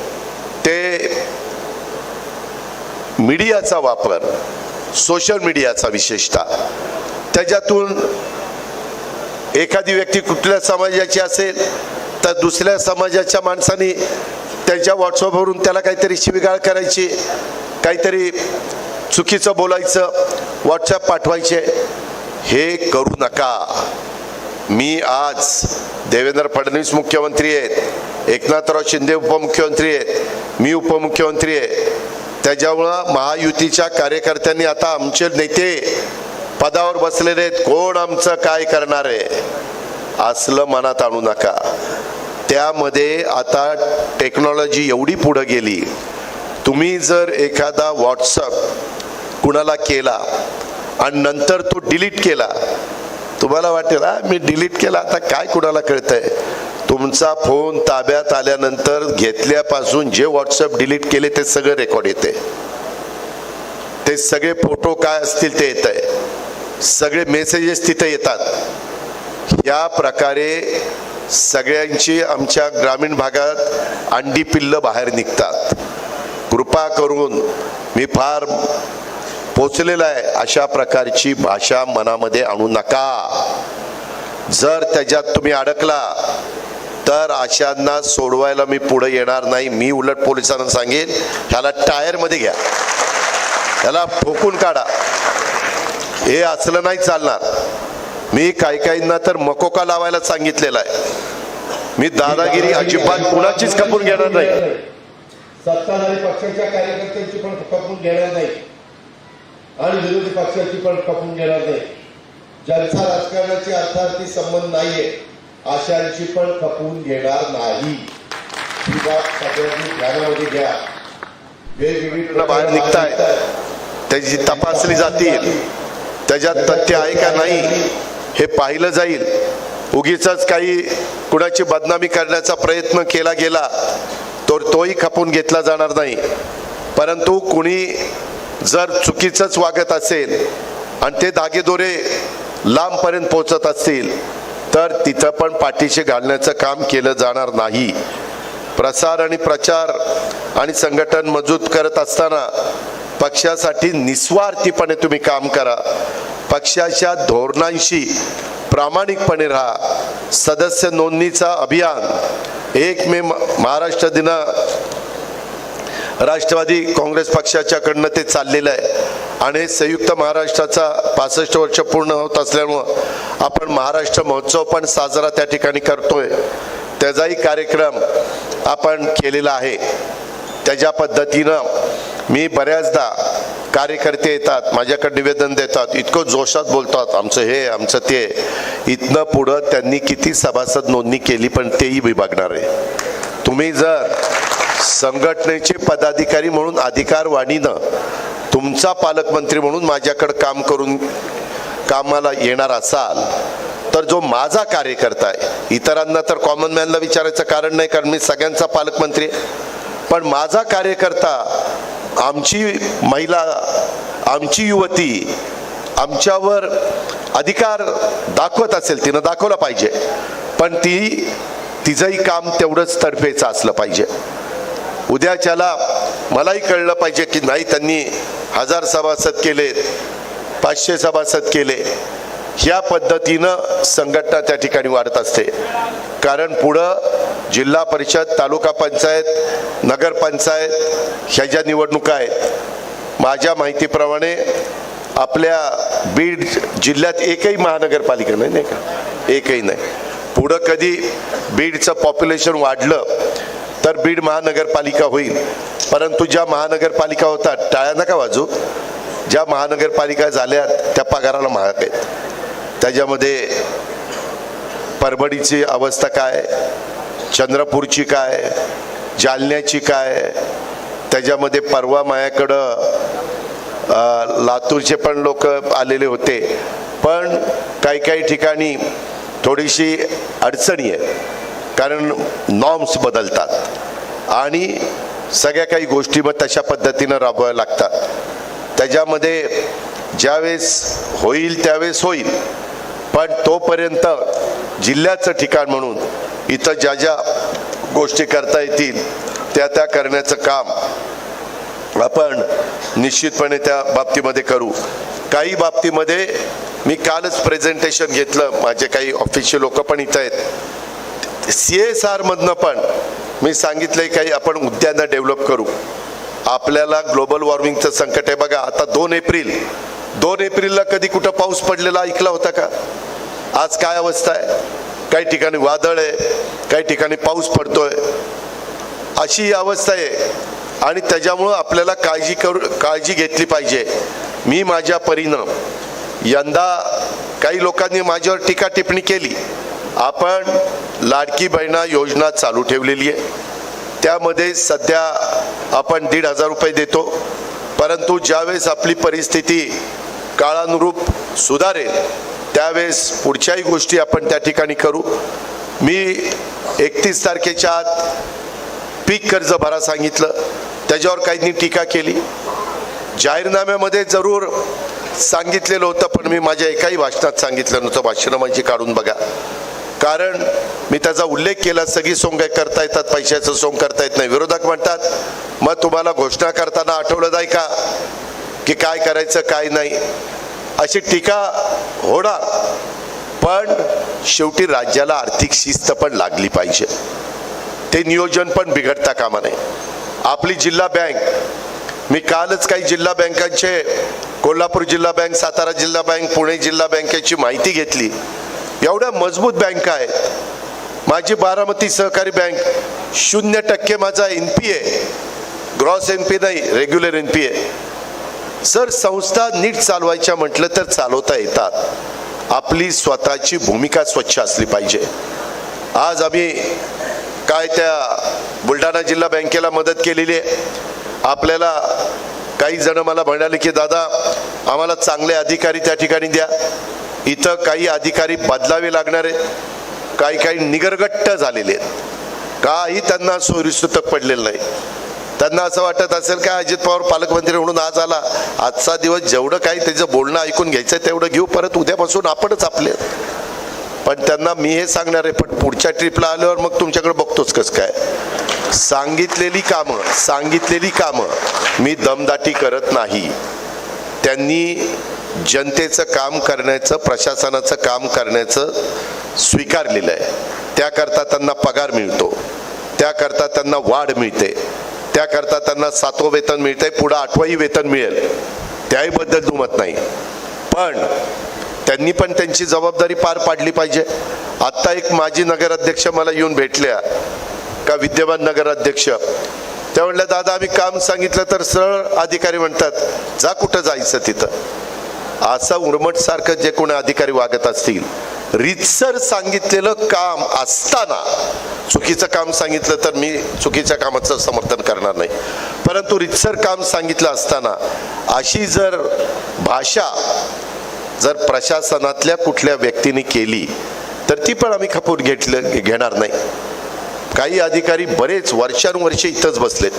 ते मीडियाचा वापर, सोशल मीडियाचा विशेषतः, त्याच्यातून एखादी व्यक्ती कुठल्या समाजाची असेल तर दुसऱ्या समाजाच्या माणसाने त्याच्या व्हॉट्सअपवरून त्याला काहीतरी शिवीगाळ करायची, काहीतरी चुकीचं बोलायचं, व्हॉट्सअप पाठवायचे. हे करू नका. मी आज देवेंद्र फडणवीस मुख्यमंत्री आहेत, एकनाथराव शिंदे उपमुख्यमंत्री आहेत, मी उपमुख्यमंत्री आहे. त्याच्यामुळं महायुतीच्या कार्यकर्त्यांनी आता आमचे नेते पदावर बसलेले आहेत, कोण आमचं काय करणार आहे असलं मनात आणू नका. त्यामध्ये आता टेक्नॉलॉजी एवढी पुढे गेली, तुम्ही जर एखादा व्हॉट्सअप कुणाला केला आणि नंतर तो डिलीट केला, तुम्हाला वाटेल मी डिलीट केला, आता काय कुणाला कळतंय. तुमचा फोन ताब्यात आल्यानंतर घेतल्यापासून जे व्हॉट्सअप डिलीट केले ते सगळं रेकॉर्ड येते. ते सगळे फोटो काय असतील ते येत आहे, सगळे मेसेजेस तिथे येतात. या प्रकारे सगळ्यांची आमच्या ग्रामीण भागात अंडी पिल्लं बाहेर निघतात. कृपा करून मी फार पोचलेला आहे, अशा प्रकारची भाषा मनामध्ये आणू नका. जर त्याच्यात तुम्ही अडकला तर अशांना सोडवायला मी पुढे येणार नाही. मी उलट पोलिसांना सांगेन, ह्याला टायरमध्ये घ्या, ह्याला ठोकून काढा. हे असलं नाही चालणार. मी काहींना तर मकोका लावायला सांगितलेला आहे. मी दादागिरी अजिबात कुणाचीच खपून घेणार नाही. सत्ताधारी पक्षाच्या कार्यकर्त्यांची पण खपून घेणार नाही आणि विरोधी पक्षाची पण खपून घेणार नाही. ज्यांचा राजकारणाची अर्थार्थी संबंध नाहीये अशांची पण खपून घेणार नाही. ही बाब सगळ्यांनी ध्यानामध्ये घ्या. वेगवेगळी बाहेर निघताय, त्याची तपासली जातील, त्याच्यात तथ्य आहे का नाही हे पाहिलं जाईल. उगीच काही कुणाची बदनामी करण्याचा प्रयत्न केला गेला तर तोही खपून घेतला जाणार नाही. परंतु कुणी जर चुकीचंच वागत असेल आणि ते धागेदोरे लांबपर्यंत पोहोचत असतील तर तिथं पण पाठीशी घालण्याचं काम केलं जाणार नाही. प्रसार आणि प्रचार आणि संघटन मजबूत करत असताना पक्षासाठी निस्वार्थीपणे तुम्ही काम करा. पक्षाच्या धोरणांशी प्रामाणिकपणे राहा. सदस्य नोंदणीचा अभियान 1 मे महाराष्ट्र दिन राष्ट्रवादी काँग्रेस पक्षाच्याकडनं ते चाललेलं आहे आणि संयुक्त महाराष्ट्राचा 65 वर्ष पूर्ण होत असल्यामुळं आपण महाराष्ट्र महोत्सव पण साजरा त्या ठिकाणी करतोय. त्याचाही कार्यक्रम आपण केलेला आहे. त्याच्या पद्धतीनं मी बऱ्याचदा कार्यकर्ते येतात, माझ्याकडे निवेदन देतात, इतकं जोशात बोलतात, आमचं हे आमचं ते. इथनं पुढं त्यांनी किती सभासद नोंदणी केली पण तेही विभागणार आहे. तुम्ही जर संघटनेचे पदाधिकारी म्हणून अधिकारवाणीनं तुमचा पालकमंत्री म्हणून माझ्याकडे काम करून कामाला येणार असाल तर जो माझा कार्यकर्ता आहे, इतरांना तर कॉमन मॅनला विचारायचं कारण नाही, कारण मी सगळ्यांचा पालकमंत्री आहे. पण माझा कार्यकर्ता, आमची महिला, आमची युवती आमच्यावर अधिकार दाखवत असेल, तिनं दाखवला पाहिजे, पण तिचंही काम तेवढंच तडफेचं असलं पाहिजे. उद्याच्याला मलाही कळलं पाहिजे की नाही, त्यांनी 1000 सभासद केले, 500 सभासद केले. ह्या पद्धतीनं संघटना त्या ठिकाणी वाढत असते. कारण पुढं जिल्हा परिषद, तालुका पंचायत, नगरपंचायत ह्या ज्या निवडणुका आहेत, माझ्या माहितीप्रमाणे आपल्या बीड जिल्ह्यात एकही महानगरपालिका नाही का, एकही नाही. पुढं कधी बीडचं पॉप्युलेशन वाढलं तर बीड महानगरपालिका होईल. परंतु ज्या महानगरपालिका होतात, टाळ्या नका वाजू, ज्या महानगरपालिका झाल्या त्या पगाराला महाग आहेत. त्याच्यामध्ये परभणीची अवस्था काय, चंद्रपूरची काय, जालन्याची काय, त्याच्यामध्ये परवा माझ्याकडं लातूरचे पण लोक आलेले होते. पण काही ठिकाणी थोडीशी अडचणी आहे, कारण नॉर्म्स बदलतात आणि सगळ्या काही गोष्टी मग तशा पद्धतीनं राबवाव्या लागतात. त्याच्यामध्ये ज्यावेळेस होईल त्यावेळेस होईल, पण तोपर्यंत जिल्ह्याचं ठिकाण म्हणून इथं ज्या ज्या गोष्टी करता येतील त्या करण्याचं काम आपण निश्चितपणे त्या बाबतीमध्ये करू. काही बाबतीमध्ये मी कालच प्रेझेंटेशन घेतलं, माझे काही ऑफिसचे लोक पण इथं आहेत. CSR मधनं पण मी सांगितलंय काही आपण उद्यानं डेव्हलप करू. आपल्याला ग्लोबल वॉर्मिंगचं संकट आहे. बघा आता 2 एप्रिलला कधी कुठं पाऊस पडलेला ऐकला होता का? आज काय अवस्था आहे, काही ठिकाणी वादळ आहे, काही ठिकाणी पाऊस पडतोय, अशी अवस्था आहे. आणि त्याच्यामुळं आपल्याला काळजी घेतली पाहिजे. मी माझ्या परीनं यंदा, काही लोकांनी माझ्यावर टीका टिप्पणी केली, आपण लाडकी बहिणा योजना चालू ठेवलेली आहे. त्यामध्ये सध्या आपण 1,500 रुपये देतो, परंतु ज्यावेळेस आपली परिस्थिती काळानुरूप सुधारेल त्यावेळेस पुढच्याही गोष्टी आपण त्या ठिकाणी करू. मी 31 तारखेच्या आत पीक कर्ज भरा सांगितलं, त्याच्यावर काहींनी टीका केली. जाहीरनाम्यामध्ये जरूर सांगितलेलं होतं, पण मी माझ्या एकाही भाषणात सांगितलं नव्हतं. भाषणं माझी काढून बघा, कारण मी त्याचा उल्लेख केला. सगळी सोंग करता येतात, पैशाचं सोंग करता येत नाही. विरोधक म्हणतात मग तुम्हाला घोषणा करताना आठवलं नाही का की काय करायचं काय नाही, अशी टीका होणार. पण शेवटी राज्याला आर्थिक शिस्त पण लागली पाहिजे, ते नियोजन पण बिघडता कामा नये. आपली जिल्हा बँक, मी कालच काही जिल्हा बँकांचे, कोल्हापूर जिल्हा बँक, सातारा जिल्हा बँक, पुणे जिल्हा बँकेची माहिती घेतली. एवढ्या मजबूत बँका आहेत. माझी बारामती सहकारी बँक 0% माझा NPA, ग्रॉस NPA नाही, रेग्युलर NPA. सर, संस्था नीट चालवायच्या म्हटलं तर चालवता येतात. आपली स्वतःची भूमिका स्वच्छ असली पाहिजे. आज आम्ही काय त्या बुलढाणा जिल्हा बँकेला मदत केलेली आहे. आपल्याला काही जण मला म्हणाले की दादा आम्हाला चांगले अधिकारी त्या ठिकाणी द्या. इथं काही अधिकारी बदलावे लागणार आहेत, काही निगरगट्ट झालेले आहेत, काही त्यांना सोयीसुतक पडलेलं नाही. त्यांना असं वाटत असेल का अजित पवार पालकमंत्री म्हणून आज आला, आजचा दिवस जेवढं काही त्याचं बोलणं ऐकून घ्यायचं तेवढं घेऊ, परत उद्यापासून आपणच आपले. पण त्यांना मी हे सांगणार आहे, पण पुढच्या ट्रिपला आल्यावर मग तुमच्याकडे बघतोच कसं काय. सांगितलेली कामं मी दमदाटी करत नाही. त्यांनी जनतेचं काम करण्याचं, प्रशासनाचं काम करण्याचं स्वीकारलेलं आहे. त्याकरता त्यांना पगार मिळतो, त्याकरता त्यांना वाढ मिळते, त्याकरता त्यांना 7वं वेतन मिळतंय, पुढं 8वंही वेतन मिळेल, त्याहीबद्दल दुमत नाही. पण त्यांनी पण त्यांची जबाबदारी पार पाडली पाहिजे. आत्ता एक माजी नगराध्यक्ष मला येऊन भेटल्या का, विद्यमान नगराध्यक्ष, त्या म्हणल्या दादा आम्ही काम सांगितलं तर सरळ अधिकारी म्हणतात जा कुठं जायचं तिथं. असं उर्मट सारखं जे कोणी अधिकारी वागत असतील, रीतसर सांगितलेलं काम असताना चुकीचं काम सांगितलं तर मी चुकीच्या कामाचं समर्थन करणार नाही, परंतु रीतसर काम सांगितलं असताना अशी जर भाषा जर प्रशासनातल्या कुठल्या व्यक्तीने केली तर ती पण आम्ही खपून घेणार नाही. काही अधिकारी बरेच वर्षानुवर्षे इथंच बसलेत,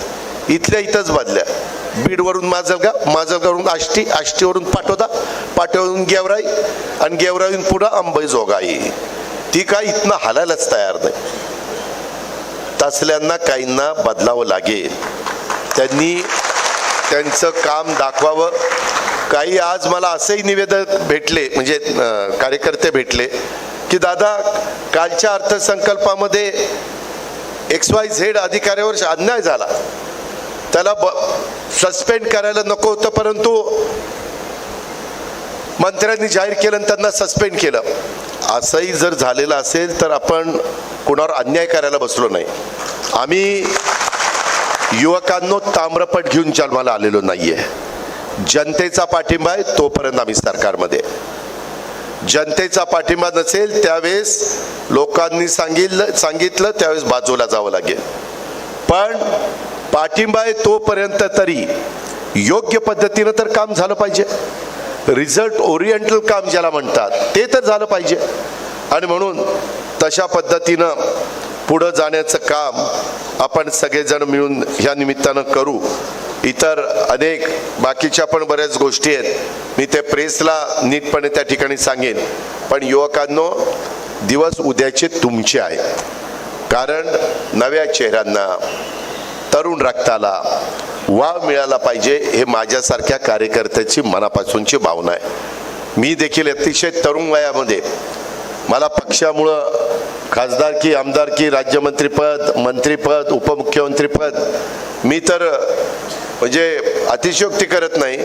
इथल्या इथंच बदल्या. बीडवरून माजलगाव, माजलगावरून आष्टी, आष्टीवरून पाटोदा, पाटोद्यावरून गेवराई आणि गेवराईहून पुढं अंबेजोगाई. ती काय इथनं हालायलाच तयार नाही. तसल्यांना काहींना बदलावं लागेल, त्यांनी त्यांचं काम दाखवावं. काही आज मला असंही निवेदक भेटले, म्हणजे कार्यकर्ते भेटले की दादा कालच्या अर्थसंकल्पामध्ये XYZ अधिकाऱ्यावर अन्याय झाला, त्याला सस्पेंड करायला नको होतं, परंतु मंत्र्यांनी जाहीर केलं आणि त्यांना सस्पेंड केलं. असंही जर झालेलं असेल तर आपण कुणावर अन्याय करायला बसलो नाही. आम्ही युवकांनो ताम्रपट घेऊन जन्माला आलेलो नाहीये. जनतेचा पाठिंबा आहे तोपर्यंत आम्ही सरकारमध्ये. जनतेचा पाठिंबा नसेल त्यावेळेस लोकांनी सांगितलं त्यावेळेस बाजूला जावं लागेल. पण पाठिंबा आहे तोपर्यंत तरी योग्य पद्धतीनं तर काम झालं पाहिजे. रिझल्ट ओरिएंटल काम ज्याला म्हणतात ते तर झालं पाहिजे. आणि म्हणून तशा पद्धतीनं पुढं जाण्याचं काम आपण सगळेजण मिळून ह्या निमित्तानं करू. इतर अनेक बाकीच्या पण बऱ्याच गोष्टी आहेत, मी ते प्रेसला नीटपणे त्या ठिकाणी सांगेन. पण युवकांनो, दिवस उद्याचे तुमचे आहेत, कारण नव्या चेहऱ्यांना, तरुण रक्ताला वाव मिळाला पाहिजे, हे माझ्यासारख्या कार्यकर्त्याची मनापासूनची भावना आहे. मी देखील अतिशय तरुण वयामध्ये मला पक्षामुळं खासदारकी, आमदारकी, राज्यमंत्रीपद, मंत्रीपद, उपमुख्यमंत्रीपद, मी तर म्हणजे अतिशयोक्ती करत नाही,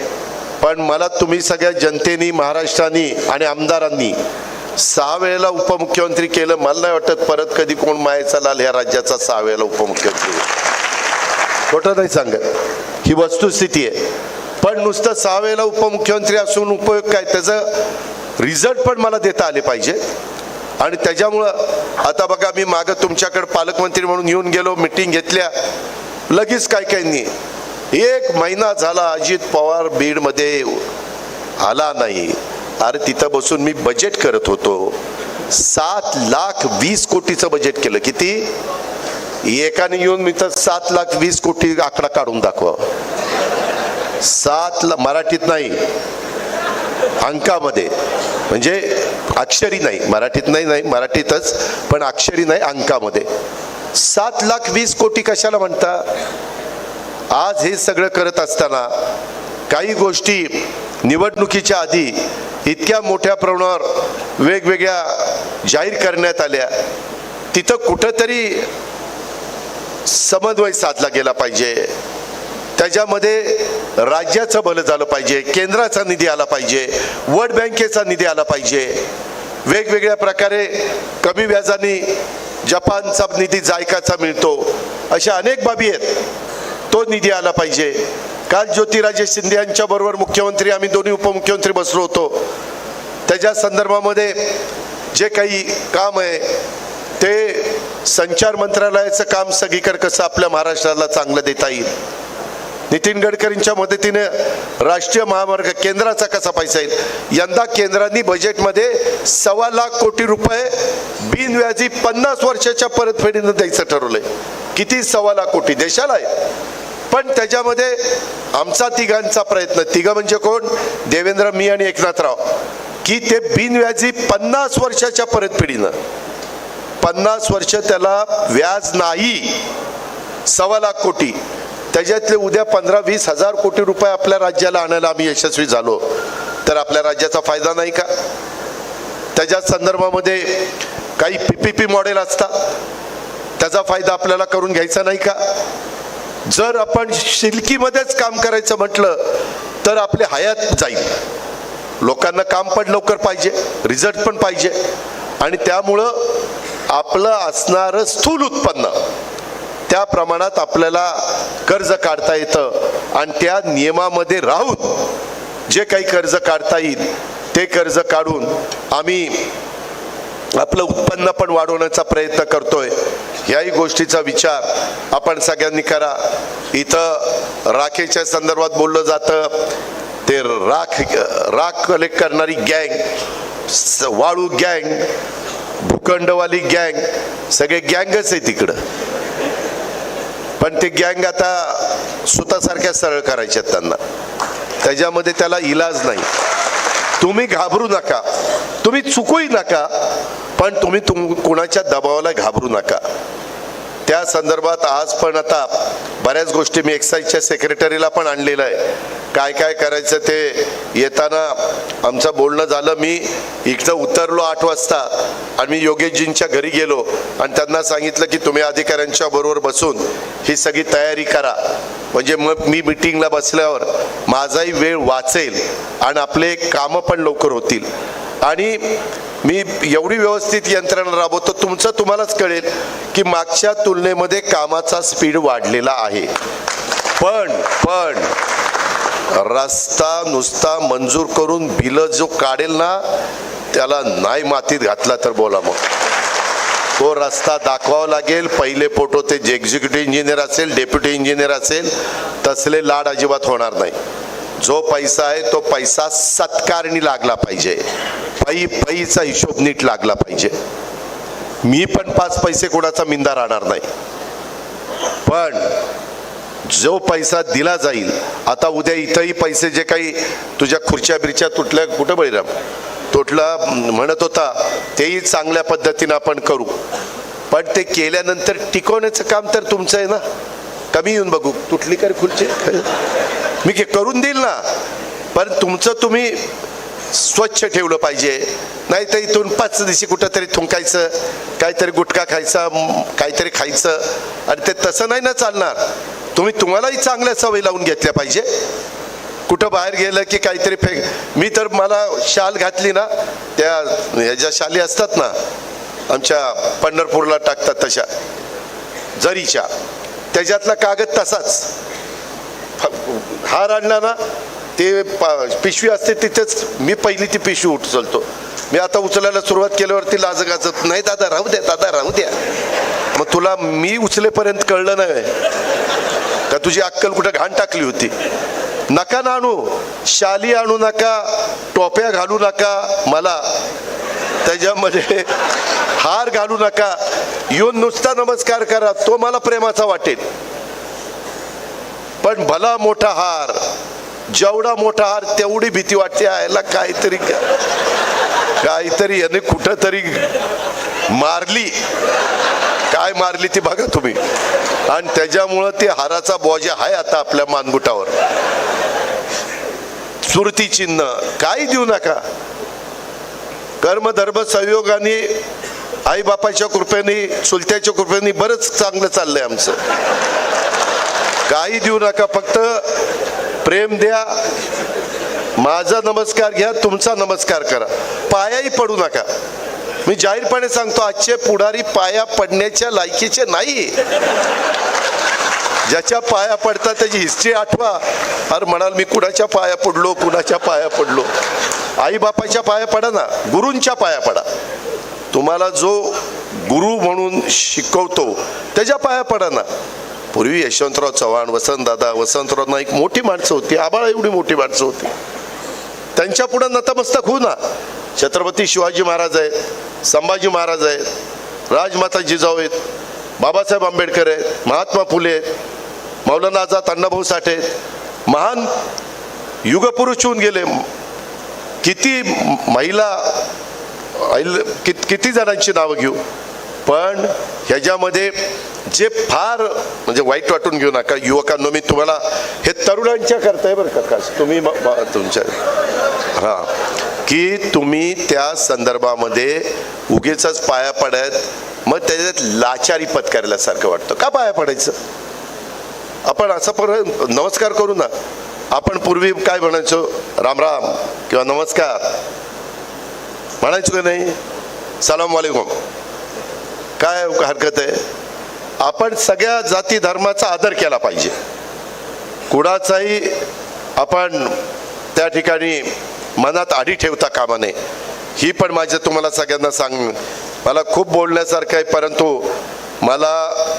पण मला तुम्ही सगळ्या जनतेनी, महाराष्ट्रानी आणि आमदारांनी 6 वेळेला उपमुख्यमंत्री केलं. मला नाही वाटत परत कधी कोण मायेचा लाल ह्या राज्याचा 6 वेळेला उपमुख्यमंत्री. खोटं नाही सांगत, ही वस्तुस्थिती आहे. पण नुसतं 6 वेळेला उपमुख्यमंत्री असून उपयोग काय, त्याचं रिझल्ट पण मला देता आले पाहिजे. आणि त्याच्यामुळं आता बघा, मी मागं तुमच्याकडे पालकमंत्री म्हणून येऊन गेलो, मिटिंग घेतल्या, लगेच काय नाही, 1 महिना झाला अजित पवार बीडमध्ये आला नाही. अरे तिथं बसून मी बजेट करत होतो, 7,20,00,000 कोटीचं बजेट केलं. किती? एकाने येऊन मी तर 7,20,00,000 कोटी आकडा काढून दाखवा. 7 मराठीत नाही, अंकामध्ये, म्हणजे अक्षरी नाही, मराठीत नाही, मराठीतच, पण अक्षरी नाही, अंकामध्ये. 7,20,00,000 कोटी कशाला म्हणता? आज हे सगळं करत असताना काही गोष्टी निवडणुकीच्या आधी इतक्या मोठ्या प्रमाणावर वेगवेगळ्या जाहीर करण्यात आल्या, तिथं कुठंतरी समन्वय साधला गेला पाहिजे. त्याच्यामध्ये राज्याचं भलं झालं पाहिजे, केंद्राचा निधी आला पाहिजे, वर्ल्ड बँकेचा निधी आला पाहिजे, वेगवेगळ्या प्रकारे कमी व्याजाने जपानचा निधी जायकाचा मिळतो, अशा अनेक बाबी आहेत, तो निधी आला पाहिजे. काल ज्योतिराजे शिंदे यांच्या बरोबर मुख्यमंत्री, आम्ही दोन्ही उपमुख्यमंत्री बसलो होतो. त्याच्या संदर्भामध्ये जे काही काम आहे ते संचार मंत्रालयाचं काम सगळीकडे कसं आपल्या महाराष्ट्राला चांगलं देता येईल, नितीन गडकरींच्या मदतीने राष्ट्रीय महामार्ग केंद्राचा कसा पैसा येईल. यंदा केंद्राने बजेटमध्ये 1,25,00,000 कोटी रुपये बिनव्याजी 50 वर्षाच्या परतफेडीनं द्यायचं ठरवलंय. किती? 1,25,00,000 कोटी देशाला आहे. पण त्याच्यामध्ये आमचा तिघांचा प्रयत्न, तिघं म्हणजे कोण? देवेंद्र, मी आणि एकनाथराव, की ते बिनव्याजी 50 वर्षाच्या परतफेडीनं, 50 वर्ष त्याला व्याज नाही, 1,25,00,000 कोटी, त्याच्यातले उद्या 15-20 हजार कोटी रुपये आपल्या राज्याला आणायला आम्ही यशस्वी झालो तर आपल्या राज्याचा फायदा नाही का? त्याच्या संदर्भामध्ये काही PPP मॉडेल असतात, त्याचा फायदा आपल्याला करून घ्यायचा नाही का? जर आपण शिल्कीमध्येच काम करायचं म्हटलं तर आपली हयात जाईल. लोकांना काम पण लवकर पाहिजे, रिझल्ट पण पाहिजे, आणि त्यामुळं आपलं असणारं स्थूल उत्पन्न त्या प्रमाणात आपल्याला कर्ज काढता येतं, आणि त्या नियमामध्ये राहून जे काही कर्ज काढता येईल ते कर्ज काढून आम्ही आपलं उत्पन्न पण वाढवण्याचा प्रयत्न करतोय. याही गोष्टीचा विचार आपण सगळ्यांनी करा. इथं राखेच्या संदर्भात बोललं जातं, ते राख कलेक्ट करणारी गँग, वाळू गँग, भूखंडवाली गँग, सगळे गँगच आहे तिकडं. पण ते गँग आता स्वतःसारख्या सरळ करायच्या त्यांना, त्याच्यामध्ये त्याला इलाज नाही. तुम्ही घाबरू नका, तुम्ही चुकूही नका, पण तुम्ही कोणाच्या दबावाला घाबरू नका. त्या संदर्भात आज पण आता बऱ्याच गोष्टी मी एक्साईजच्या सेक्रेटरीला पण आणलेलं आहे, काय काय करायचं ते येताना आमचं बोलणं झालं. मी इकडं उतरलो 8 वाजता आणि मी योगेशजींच्या घरी गेलो आणि त्यांना सांगितलं की तुम्ही अधिकाऱ्यांच्या बरोबर बसून ही सगळी तयारी करा, म्हणजे मग मी मिटिंगला बसल्यावर माझाही वेळ वाचेल आणि आपले कामं पण लवकर होतील. आणि मी एवढी व्यवस्थित यंत्रणा राबवतो, तुमचं तुम्हालाच कळेल की मागच्या तुलनेमध्ये कामाचा स्पीड वाढलेला आहे. पण रस्ता नुसता मंजूर करून बिल जो काढेल ना त्याला नाही मातीत घातला तर बोला, मग तो रस्ता दाखवावा लागेल. पहिले फोटो ते जे एक्झिक्युटिव्ह इंजिनियर असेल, डेप्युटी इंजिनियर असेल, तसले लाड अजिबात होणार नाही. जो पैसा आहे तो पैसा सत्कारणी लागला पाहिजे, पैसा हिशोब नीट लागला पाहिजे. मी पण 5 पैसे कोणाचा मिंदा राहणार नाही, पण जो पैसा दिला जाईल, आता उद्या इथंही पैसे जे काही तुझ्या खुर्च्या बिरच्या तुटल्या, कुठं बळीराम तुटला म्हणत होता, तेही चांगल्या पद्धतीने आपण करू, पण ते केल्यानंतर टिकवण्याचं काम तर तुमचं आहे ना. कमी येऊन बघू, तुटली कर खुर्ची, मी करून देईल ना, पण तुमचं तुम्ही स्वच्छ ठेवलं पाहिजे. नाही तर इथून 5 दिवशी कुठंतरी थुंकायचं, काहीतरी गुटखा खायचा, काहीतरी खायचं, आणि ते तसं नाही ना चालणार. तुम्हालाही चांगल्या सवयी लावून घेतल्या पाहिजे. कुठं बाहेर गेलं की काहीतरी मी तर मला शाल घातली ना, त्या ह्याच्या शाली असतात ना आमच्या पंढरपूरला टाकतात तशा जरीच्या, त्याच्यातला कागद तसाच, हार आणला ना ते पिशवी असते तिथेच मी पहिली ती पिशवी उचलतो, मी आता उचलायला सुरुवात केल्यावरती लाजगाजत नाही दादा राहू द्या, दादा राहू द्या. मग तुला मी उचलेपर्यंत कळलं नाही का तुझी अक्कल कुठं घाण टाकली होती? नका ना आणू, शाली आणू नका, टोप्या घालू नका, मला त्याच्यामध्ये हार घालू नका, येऊन नुसता नमस्कार करा, तो मला प्रेमाचा वाटेल. पण भला मोठा हार, जेवढा मोठा हार तेवढी भीती वाटते. याला काहीतरी याने कुठंतरी मारली, काय मारली ती बघा तुम्ही. आणि त्याच्यामुळं ते हाराचा बोजा आहे आता आपल्या मानगुटावर. स्मृती चिन्ह काही देऊ नका. कर्म धर्म संयोगाने, आई बापाच्या कृपेने, चुलत्याच्या कृपेने बरंच चांगलं चाललंय आमचं. काही देऊ नका, फक्त प्रेम द्या. माझा नमस्कार घ्या, तुमचा नमस्कार करा, पायाही पडू नका. मी जाहीरपणे सांगतो, आजचे पुढारी पाया पडण्याच्या लायकीचे नाही. ज्याच्या पाया पडतात त्याची हिस्ट्री आठवा. अरे म्हणाल मी कुणाच्या पाया पडलो, कुणाच्या पाया पडलो. आई बापाच्या पाया पडा ना, गुरूंच्या पाया पडा. तुम्हाला जो गुरु म्हणून शिकवतो त्याच्या पाया पडा ना. पूर्वी यशवंतराव चव्हाण, वसंतराव नाईक मोठी माणसं होती, आबाळा एवढी मोठी माणसं होती. त्यांच्या पुढे नतमस्तक होऊ ना. छत्रपती शिवाजी महाराज आहेत, संभाजी महाराज आहेत, राजमाता जिजाऊ आहेत, बाबासाहेब आंबेडकर आहेत, महात्मा फुले आहेत, मौलाना आझाद अण्णाभाऊ साठे आहेत. महान युगपुरुष होऊन गेले. किती महिला, किती जणांची नावं घेऊ. पण ह्याच्यामध्ये जे फार म्हणजे वाईट वाटून घेऊ नका युवकांनो. मी तुम्हाला हे तरुणांच्या करताय बरं का, तुम्ही तुमच्या हां, की तुम्ही त्या संदर्भामध्ये उगीच पाया पडत, मग त्याच्यात लाचारी पत्करल्यासारखं वाटतं. का पाया पडायचं? आपण असं नमस्कार करू ना. आपण पूर्वी काय म्हणायचो, राम राम किंवा नमस्कार म्हणायचो का नाही? सलाम वालेकुम, काय हरकत आहे? आपण सगळ्या जाती धर्माचा आदर केला पाहिजे. कुणाचाही आपण त्या ठिकाणी मनात आडी ठेवता कामा नये. ही पण माझं तुम्हाला सगळ्यांना सांग. मला खूप बोलण्यासारखं आहे, परंतु मला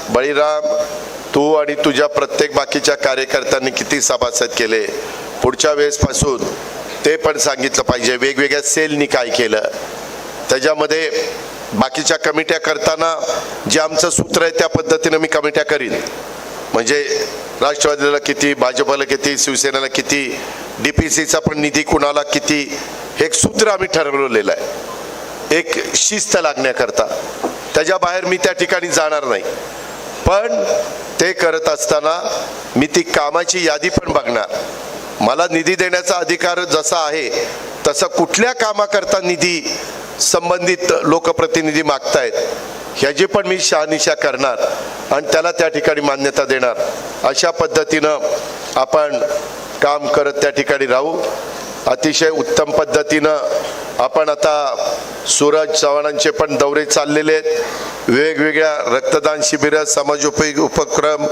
बळीराम, तू आणि तुझ्या प्रत्येक बाकीच्या कार्यकर्त्यांनी किती सभासद केले, पुढच्या वेळेसपासून ते पण सांगितलं पाहिजे. वेगवेगळ्या सेलनी काय केलं, त्याच्यामध्ये बाकीच्या कमिट्या करताना जे आमचं सूत्र आहे त्या पद्धतीनं मी कमिट्या करीन. म्हणजे राष्ट्रवादीला किती, भाजपला किती, शिवसेनेला किती, DPCचा पण निधी कुणाला किती, हे एक सूत्र आम्ही ठरवलेलं आहे एक शिस्त लागण्याकरता. त्याच्या बाहेर मी त्या ठिकाणी जाणार नाही. पण ते करत असताना मी ती कामाची यादी पण बघणार. मला निधी देण्याचा अधिकार जसा आहे तसा कुठल्या कामाकरता निधी संबंधित लोकप्रतिनिधी मागतायत ह्याची पण मी शहानिशा करणार आणि त्याला त्या ठिकाणी मान्यता देणार. अशा पद्धतीनं आपण काम करत त्या ठिकाणी राहू. अतिशय उत्तम पद्धतीनं आपण आता सूरज चव्हाणांचे पण दौरे चाललेले आहेत. वेगवेगळ्या रक्तदान शिबिरं, समाजोपयोगी उपक्रम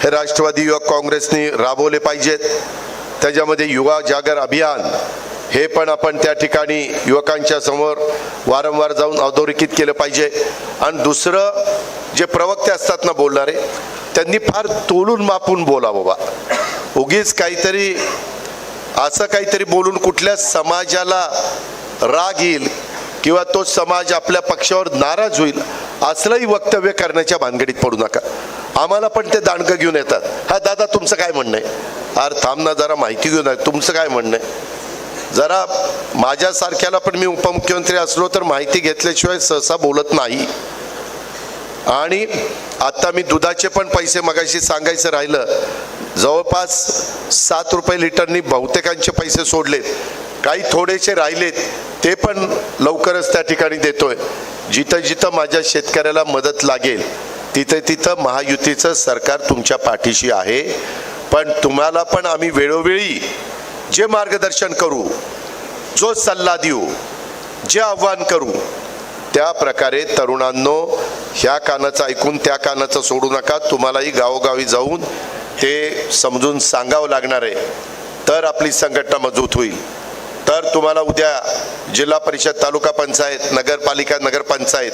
हे राष्ट्रवादी युवक काँग्रेसने राबवले पाहिजेत. त्याच्यामध्ये युवा जागर अभियान हे पण आपण त्या ठिकाणी युवकांच्या समोर वारंवार जाऊन अधोरेखित केलं पाहिजे. आणि दुसरं, जे प्रवक्ते असतात ना बोलणारे, त्यांनी फार तोलून मापून बोला बाबा. उगीच काहीतरी असं काहीतरी बोलून कुठल्या समाजाला राग येईल किंवा तो समाज आपल्या पक्षावर नाराज होईल असलंही वक्तव्य करण्याच्या भानगडीत पडू नका. आम्हाला पण ते दांडकं घेऊन येतात. हा दादा तुमचं काय म्हणणं आहे? अरे थांब ना, जरा माहिती घेऊन तुमचं काय म्हणणं आहे. जरा माझ्यासारख्याला पण, मी उपमुख्यमंत्री असलो तर माहिती घेतल्याशिवाय सहसा बोलत नाही. आणि आता मी दुधाचे पण पैसे मगाशी सांगायचं राहिलं, जवळपास 7 रुपये लिटरनी बहुतेकांचे पैसे सोडलेत. काही थोडेसे राहिलेत ते पण लवकरच त्या ठिकाणी देतोय. जिथं जिथं माझ्या शेतकऱ्याला मदत लागेल तिथं तिथं महायुतीचं सरकार तुमच्या पाठीशी आहे. पण तुम्हाला पण आम्ही वेळोवेळी जे मार्गदर्शन करू, जो सल्ला देऊ, जे आव्हान करू, त्या प्रकारे तरुणांनो ह्या कानाचं ऐकून त्या कानाचं सोडू नका. तुम्हालाही गावोगावी जाऊन ते समजून सांगावं लागणार आहे, तर आपली संघटना मजबूत होईल. तर तुम्हाला उद्या जिल्हा परिषद, तालुका पंचायत, नगरपालिका, नगरपंचायत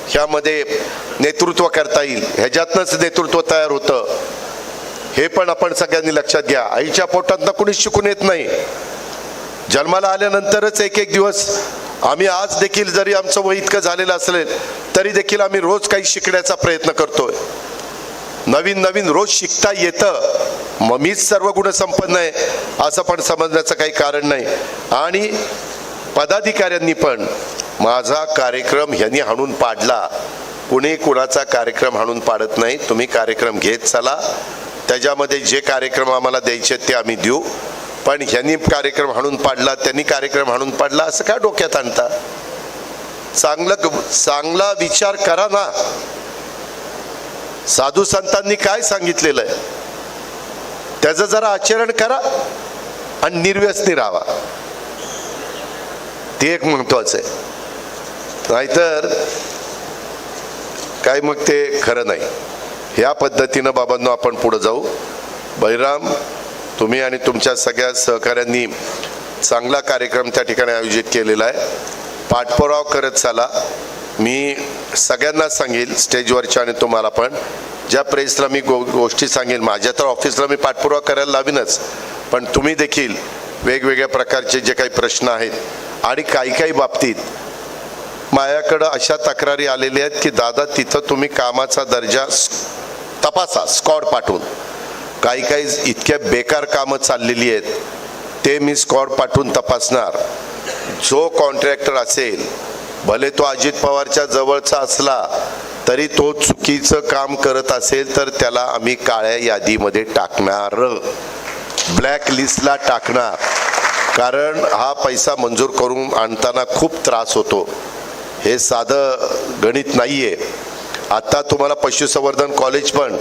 ह्यामध्ये नेतृत्व करता येईल. ह्याच्यातनंच नेतृत्व तयार होतं. हे पण आपण सगळ्यांनी लक्षात घ्या. आईच्या पोटातनं कुणीच शिकून येत नाही. जन्माला आल्यानंतरच एक एक दिवस आम्ही आज देखील जरी आमचं वय इतकं झालेलं असेल तरी देखील आम्ही रोज काही शिकण्याचा प्रयत्न करतोय. नवीन नवीन रोज शिकता येतं. मग मीच सर्व गुणसंपन्न आहे असं पण समजण्याचं काही कारण नाही. आणि पदाधिकाऱ्यांनी पण माझा कार्यक्रम ह्यांनी हाणून पाडला. कुणी कुणाचा कार्यक्रम हाणून पाडत नाही. तुम्ही कार्यक्रम घेत चला. त्याच्यामध्ये जे कार्यक्रम आम्हाला द्यायचे ते आम्ही देऊ. पण ह्यांनी कार्यक्रम हाणून पाडला, त्यांनी कार्यक्रम हाणून पाडला असं काय डोक्यात आणता? चांगला विचार करा ना. साधू संतांनी काय सांगितलेलं आहे त्याचं जरा आचरण करा आणि निर्व्यसनी राहा. ते एक महत्वाचं आहे. नाहीतर काय मग ते खरं नाही. ह्या पद्धतीनं बाबांनो आपण पुढे जाऊ. बहिराम, तुम्ही आणि तुमच्या सगळ्या सहकाऱ्यांनी चांगला कार्यक्रम त्या ठिकाणी आयोजित केलेला आहे. पाठपुरावा करत चला. मी सगळ्यांना सांगेल स्टेजवरच्या आणि तुम्हाला पण, ज्या प्रेसला मी गोष्टी सांगेल, माझ्या तर ऑफिसला मी पाठपुरावा करायला लावीनच, पण तुम्ही देखील वेगवेगळ्या प्रकारचे जे काही प्रश्न आहेत आणि काही बाबतीत माझ्याकडं अशा तक्रारी आलेल्या आहेत की दादा तिथं तुम्ही कामाचा दर्जा तपासा स्क्वॉड पाठवून. काही इतक्या बेकार कामं चाललेली आहेत ते मी स्क्वॉड पाठवून तपासणार. जो कॉन्ट्रॅक्टर असेल, भले तो अजित पवारच्या जवळचा असला तरी तो चुकीचं काम करत असेल तर त्याला आम्ही काळ्या यादीमध्ये टाकणार, ब्लॅक लिस्टला टाकणार. कारण हा पैसा मंजूर करून आणताना खूप त्रास होतो. हे साधं गणित नाहीये. आता तुम्हाला पशुसंवर्धन कॉलेज पण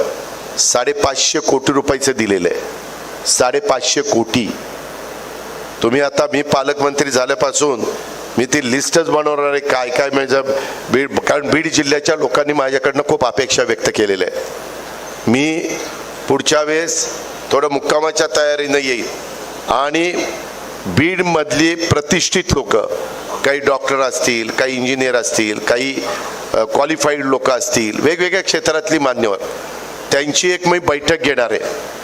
550 कोटी रुपयाचं दिलेलं आहे. 550 कोटी. तुम्ही आता मी पालकमंत्री झाल्यापासून मी ती लिस्टच बनवणार आहे काय म्हणजे बीड, कारण बीड जिल्ह्याच्या लोकांनी माझ्याकडनं खूप अपेक्षा व्यक्त केलेल्या आहेत. मी पुढच्या वेळेस थोडं मुक्कामाच्या तयारीनं येईल आणि बीडमधली प्रतिष्ठित लोक, काही डॉक्टर असतील, काही इंजिनियर असतील, काही क्वालिफाईड लोक असतील, वेगवेगळ्या क्षेत्रातली मान्यवर, त्यांची एक मी बैठक घेणार आहे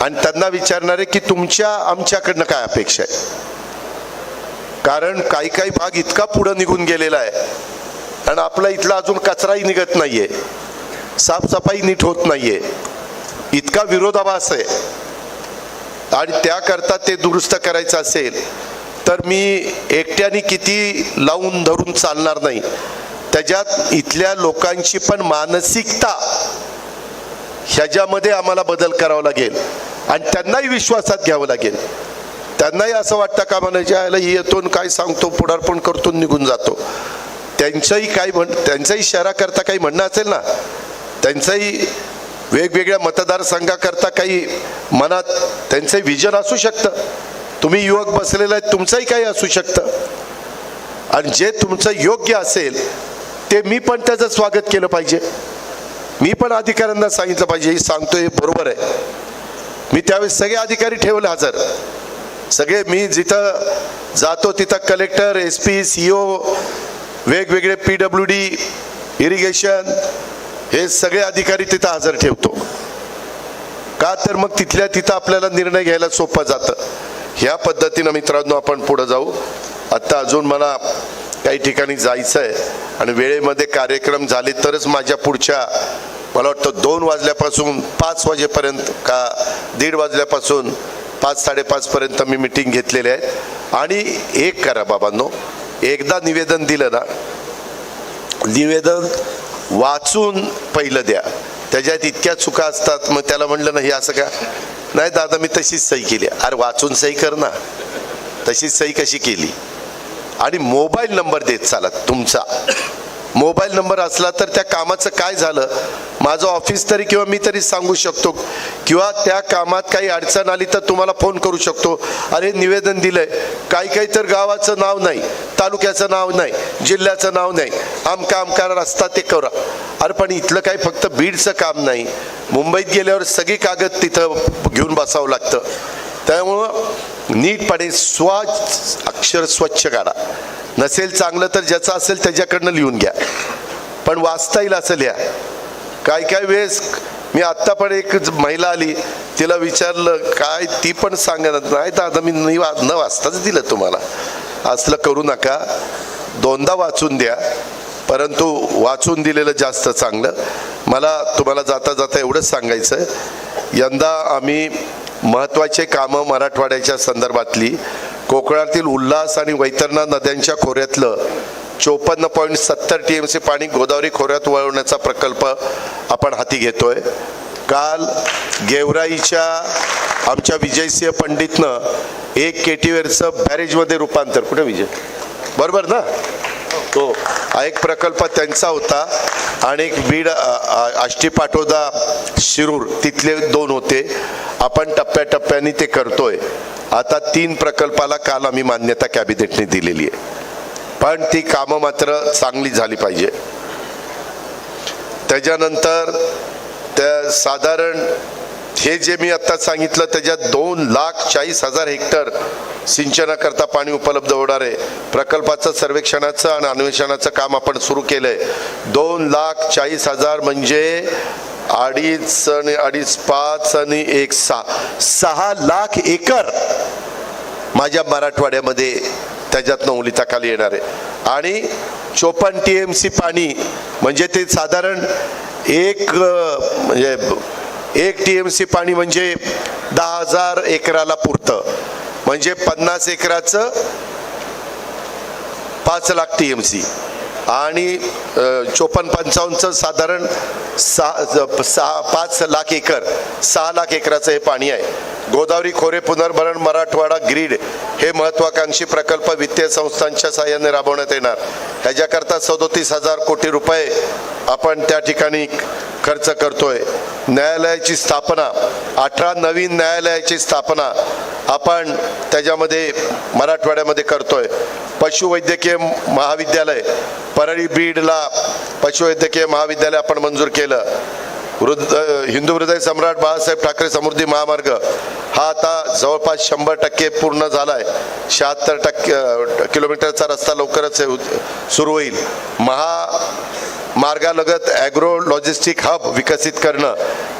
आणि त्यांना विचारणार आहे की तुमच्या आमच्याकडनं काय अपेक्षा आहे. कारण काही भाग इतका पुढे निघून गेलेला आहे आणि आपला इथला अजून कचराही निघत नाहीये, साफसफाई नीट होत नाहीये, इतका विरोधाभास आहे. आणि त्याकरता ते दुरुस्त करायचं असेल तर मी एकट्याने किती लावून धरून चालणार नाही. त्याच्यात इथल्या लोकांची पण मानसिकता ह्याच्यामध्ये आम्हाला बदल करावा लागेल आणि त्यांनाही विश्वासात घ्यावं लागेल. त्यांनाही असं वाटतं का म्हणायला येतो काय सांगतो, पुढारपण करतो, निघून जातो. त्यांचंही शहराकरता काही म्हणणं असेल ना, त्यांचंही वेगवेगळ्या मतदारसंघाकरता काही मनात त्यांचंही विजन असू शकतं. तुम्ही युवक बसलेला आहे, तुमचंही काही असू शकतं आणि जे तुमचं योग्य असेल ते मी पण त्याचं स्वागत केलं पाहिजे. मी पण अधिकाऱ्यांना सांगितलं पाहिजे, सांगतोय बरोबर आहे. मी त्यावेळेस सगळे अधिकारी ठेवले हजर. सगळे मी जिथं जातो तिथं कलेक्टर, SP, CO, वेगवेगळे PWD, इरिगेशन, हे सगळे अधिकारी तिथं हजर ठेवतो. का तर मग तिथल्या तिथं आपल्याला निर्णय घ्यायला सोपं जातं. ह्या पद्धतीनं मित्रांनो आपण पुढे जाऊ. आता अजून मला काही ठिकाणी जायचं आहे आणि वेळेमध्ये कार्यक्रम झाले तरच माझ्या पुढच्या मला वाटतं 2 वाजल्यापासून 5 वाजेपर्यंत का 1:30 वाजल्यापासून 5-5:30 पर्यंत मी मीटिंग घेतलेली आहे. आणि एक करा बाबांनो, एकदा निवेदन दिलं ना, निवेदन वाचून पहिलं द्या. त्याच्यात इतक्या चुका असतात. मग त्याला म्हणलं नाही असं का, नाही दादा मी तशीच सही केली. अरे वाचून सही कर ना, तशीच सही कशी केली. आणि मोबाईल नंबर देत चाला. तुमचा मोबाईल नंबर असला तर त्या कामाचं काय झालं माझं ऑफिस तरी किंवा मी तरी सांगू शकतो, किंवा त्या कामात काही अडचण आली तर तुम्हाला फोन करू शकतो. अरे निवेदन दिलंय, काही तर गावाचं नाव नाही, तालुक्याचं नाव नाही, जिल्ह्याचं नाव नाही, आमका रस्ता ते करा. अरे पण इथलं काही फक्त बीडचं काम नाही, मुंबईत गेल्यावर सगळी कागद तिथं घेऊन बसावं लागतं. त्यामुळं नीटपणे अक्षर स्वच्छ काढा. नसेल चांगलं तर ज्याचं असेल त्याच्याकडनं लिहून घ्या, पण वाचता येईल असं लिहा. काय वेळेस मी आत्ता पण एक महिला आली, तिला विचारलं काय, ती पण सांगत नाही तर आता मी न वाचताच दिलं तुम्हाला. असलं करू नका, दोनदा वाचून द्या, परंतु वाचून दिलेलं जास्त चांगलं. मला तुम्हाला जाता जाता एवढंच सांगायचं, यंदा आम्ही महत्त्वाचे कामं मराठवाड्याच्या संदर्भातली कोकणातील उल्हास आणि वैतरणा नद्यांच्या खोऱ्यातलं 54.70 TMC पाणी गोदावरी खोऱ्यात वळवण्याचा प्रकल्प आपण हाती घेतोय. काल गेवराईच्या आमच्या विजयसिंह पंडितनं 1 केटीवेरचं बॅरेजमध्ये रूपांतर, कुठे विजय, बरोबर ना, तो एक प्रकल्प त्यांचा होता, आणि एक बीड आष्टी पाटोदा शिरूर तिथले 2 होते. आपण टप्प्याटप्प्याने ते करतोय. आता 3 प्रकल्पाला काल आम्ही मान्यता कॅबिनेटने दिलेली आहे, पण ती कामं मात्र चांगली झाली पाहिजे. त्याच्यानंतर त्या साधारण हे जे मी आता सांगितलं त्याच्यात 2,40,000 हेक्टर सिंचनाकरता पाणी उपलब्ध होणार आहे. प्रकल्पाचं सर्वेक्षणाचं आणि अन्वेषणाचं काम आपण सुरू केलंय. 2,40,000 म्हणजे 2.5 आणि 2.5, 5 आणि 1, 6 लाख एकर माझ्या मराठवाड्यामध्ये त्याच्यातनं ओलिताखाली येणार आहे. आणि 54 TMC पाणी म्हणजे ते साधारण एक TMC पाणी म्हणजे 10,000 एकराला पुरतं, म्हणजे 50 एकराचं 5 लाख TMC, आणि 54-55चं साधारण 5 लाख एकर, 6 लाख एकराचं हे पाणी आहे. गोदावरी खोरे पुनर्भरण मराठवाडा ग्रीड हे महत्वाकांक्षी प्रकल्प वित्तीय संस्थांच्या साहाय्याने राबवण्यात येणार. ह्याच्याकरता 37,000 कोटी रुपये आपण त्या ठिकाणी खर्च करतोय. न्यायालयाची स्थापना, 18 नवीन न्यायालयाची स्थापना आपण त्याच्यामध्ये मराठवाड्यामध्ये करतोय. पशुवैद्यकीय महाविद्यालय परळी बीडला पशुवैद्यकीय महाविद्यालय आपण मंजूर केलं. हिंदू हृदय सम्राट बाळासाहेब ठाकरे समृद्धी महामार्ग हा आता जवळपास 100% पूर्ण झालाय. 76 किलोमीटरचा रस्ता लवकरच सुरू होईल. मार्गालगत ॲग्रो लॉजिस्टिक हब विकसित करणं,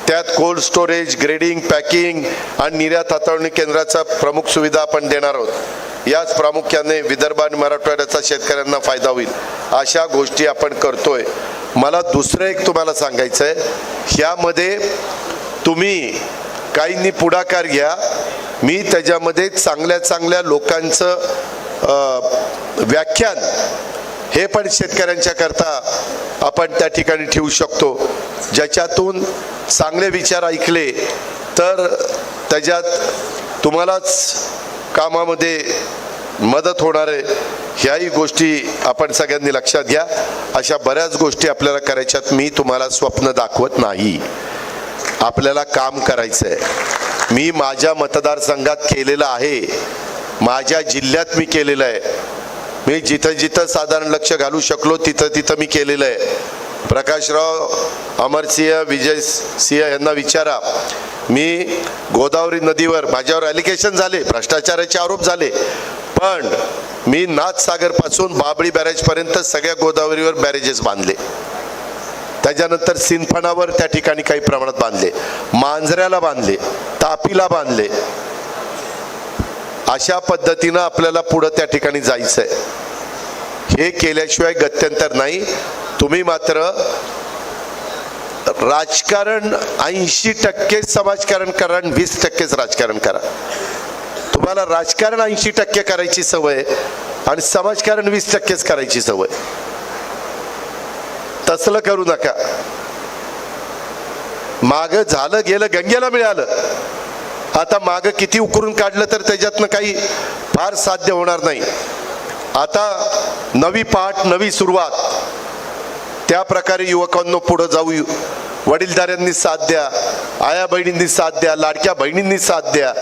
त्यात कोल्ड स्टोरेज, ग्रेडिंग, पॅकिंग आणि निर्यात हाताळणी केंद्राचा प्रमुख सुविधा आपण देणार आहोत. याच प्रामुख्याने विदर्भ आणि मराठवाड्याचा शेतकऱ्यांना फायदा होईल. अशा गोष्टी आपण करतोय. मला दुसरं एक तुम्हाला सांगायचं आहे, ह्यामध्ये तुम्ही काहींनी पुढाकार घ्या. मी त्याच्यामध्ये चांगल्या लोकांचं व्याख्यान हे पण शेतकऱ्यांच्या करता आपण त्या ठिकाणी ठेवू शकतो, ज्याच्यातून चांगले विचार ऐकले तर त्याच्यात तुम्हालाच कामामध्ये मदत होणार आहे. ह्याही गोष्टी आपण सगळ्यांनी लक्षात घ्या. अशा बऱ्याच गोष्टी आपल्याला करायच्यात. मी तुम्हाला स्वप्न दाखवत नाही, आपल्याला काम करायचं आहे. मी माझ्या मतदारसंघात केलेलं आहे, माझ्या जिल्ह्यात मी केलेलं आहे. मी जिथं साधारण लक्ष घालू शकलो तिथं मी केलेलं आहे. प्रकाशराव, अमरसिंह, विजयसिंह यांना विचारा. मी गोदावरी नदीवर माझ्यावर ॲलिगेशन झाले, भ्रष्टाचाराचे आरोप झाले, पण मी नाथसागर पासून बाबळी बॅरेज पर्यंत सगळ्या गोदावरीवर बॅरेजेस बांधले. त्याच्यानंतर सिंदफणावर त्या ठिकाणी काही प्रमाणात बांधले, मांजऱ्याला बांधले, तापीला बांधले. अशा पद्धतीनं आपल्याला पुढे त्या ठिकाणी जायचंय. हे केल्याशिवाय गत्यंतर नाही. तुम्ही मात्र राजकारण 80% समाजकारण करा आणि 20%च राजकारण करा. तुम्हाला राजकारण 80% करायची सवय आणि समाजकारण 20%च करायची सवय. तसलं करू नका. माग झालं गेलं, गंगेला मिळालं. आता माग किती उकरून काढलं तर त्याच्यातनं काही फार साध्य होणार नाही. आता नवी पाठ, नवी सुरुवात. त्या प्रकारे युवकांना पुढे जाऊ. वडीलधाऱ्यांनी साथ द्या, आया बहिणींनी साथ द्या, लाडक्या बहिणींनी साथ द्या,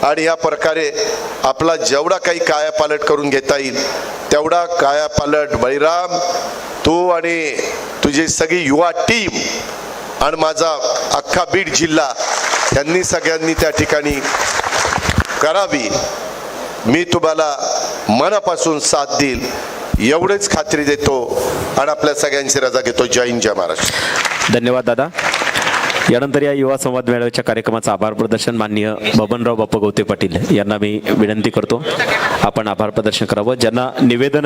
आणि या प्रकारे आपला जेवढा काही कायापालट करून घेता येईल तेवढा कायापालट. बळीराम, तू आणि तुझी सगळी युवा टीम आणि माझा अख्खा बीड जिल्हा यांनी सगळ्यांनी त्या ठिकाणी करावी. मी तुम्हाला मनापासून साथ देईल एवढेच खात्री देतो आणि आपल्या सगळ्यांची रजा घेतो. जय हिंद, जय महाराष्ट्र. धन्यवाद दादा. यानंतर या युवा संवाद मेळाव्याच्या कार्यक्रमाचं आभार प्रदर्शन माननीय बबनराव बाप्पा गवते पाटील यांना मी विनंती करतो आपण आभार प्रदर्शन करावं. ज्यांना निवेदन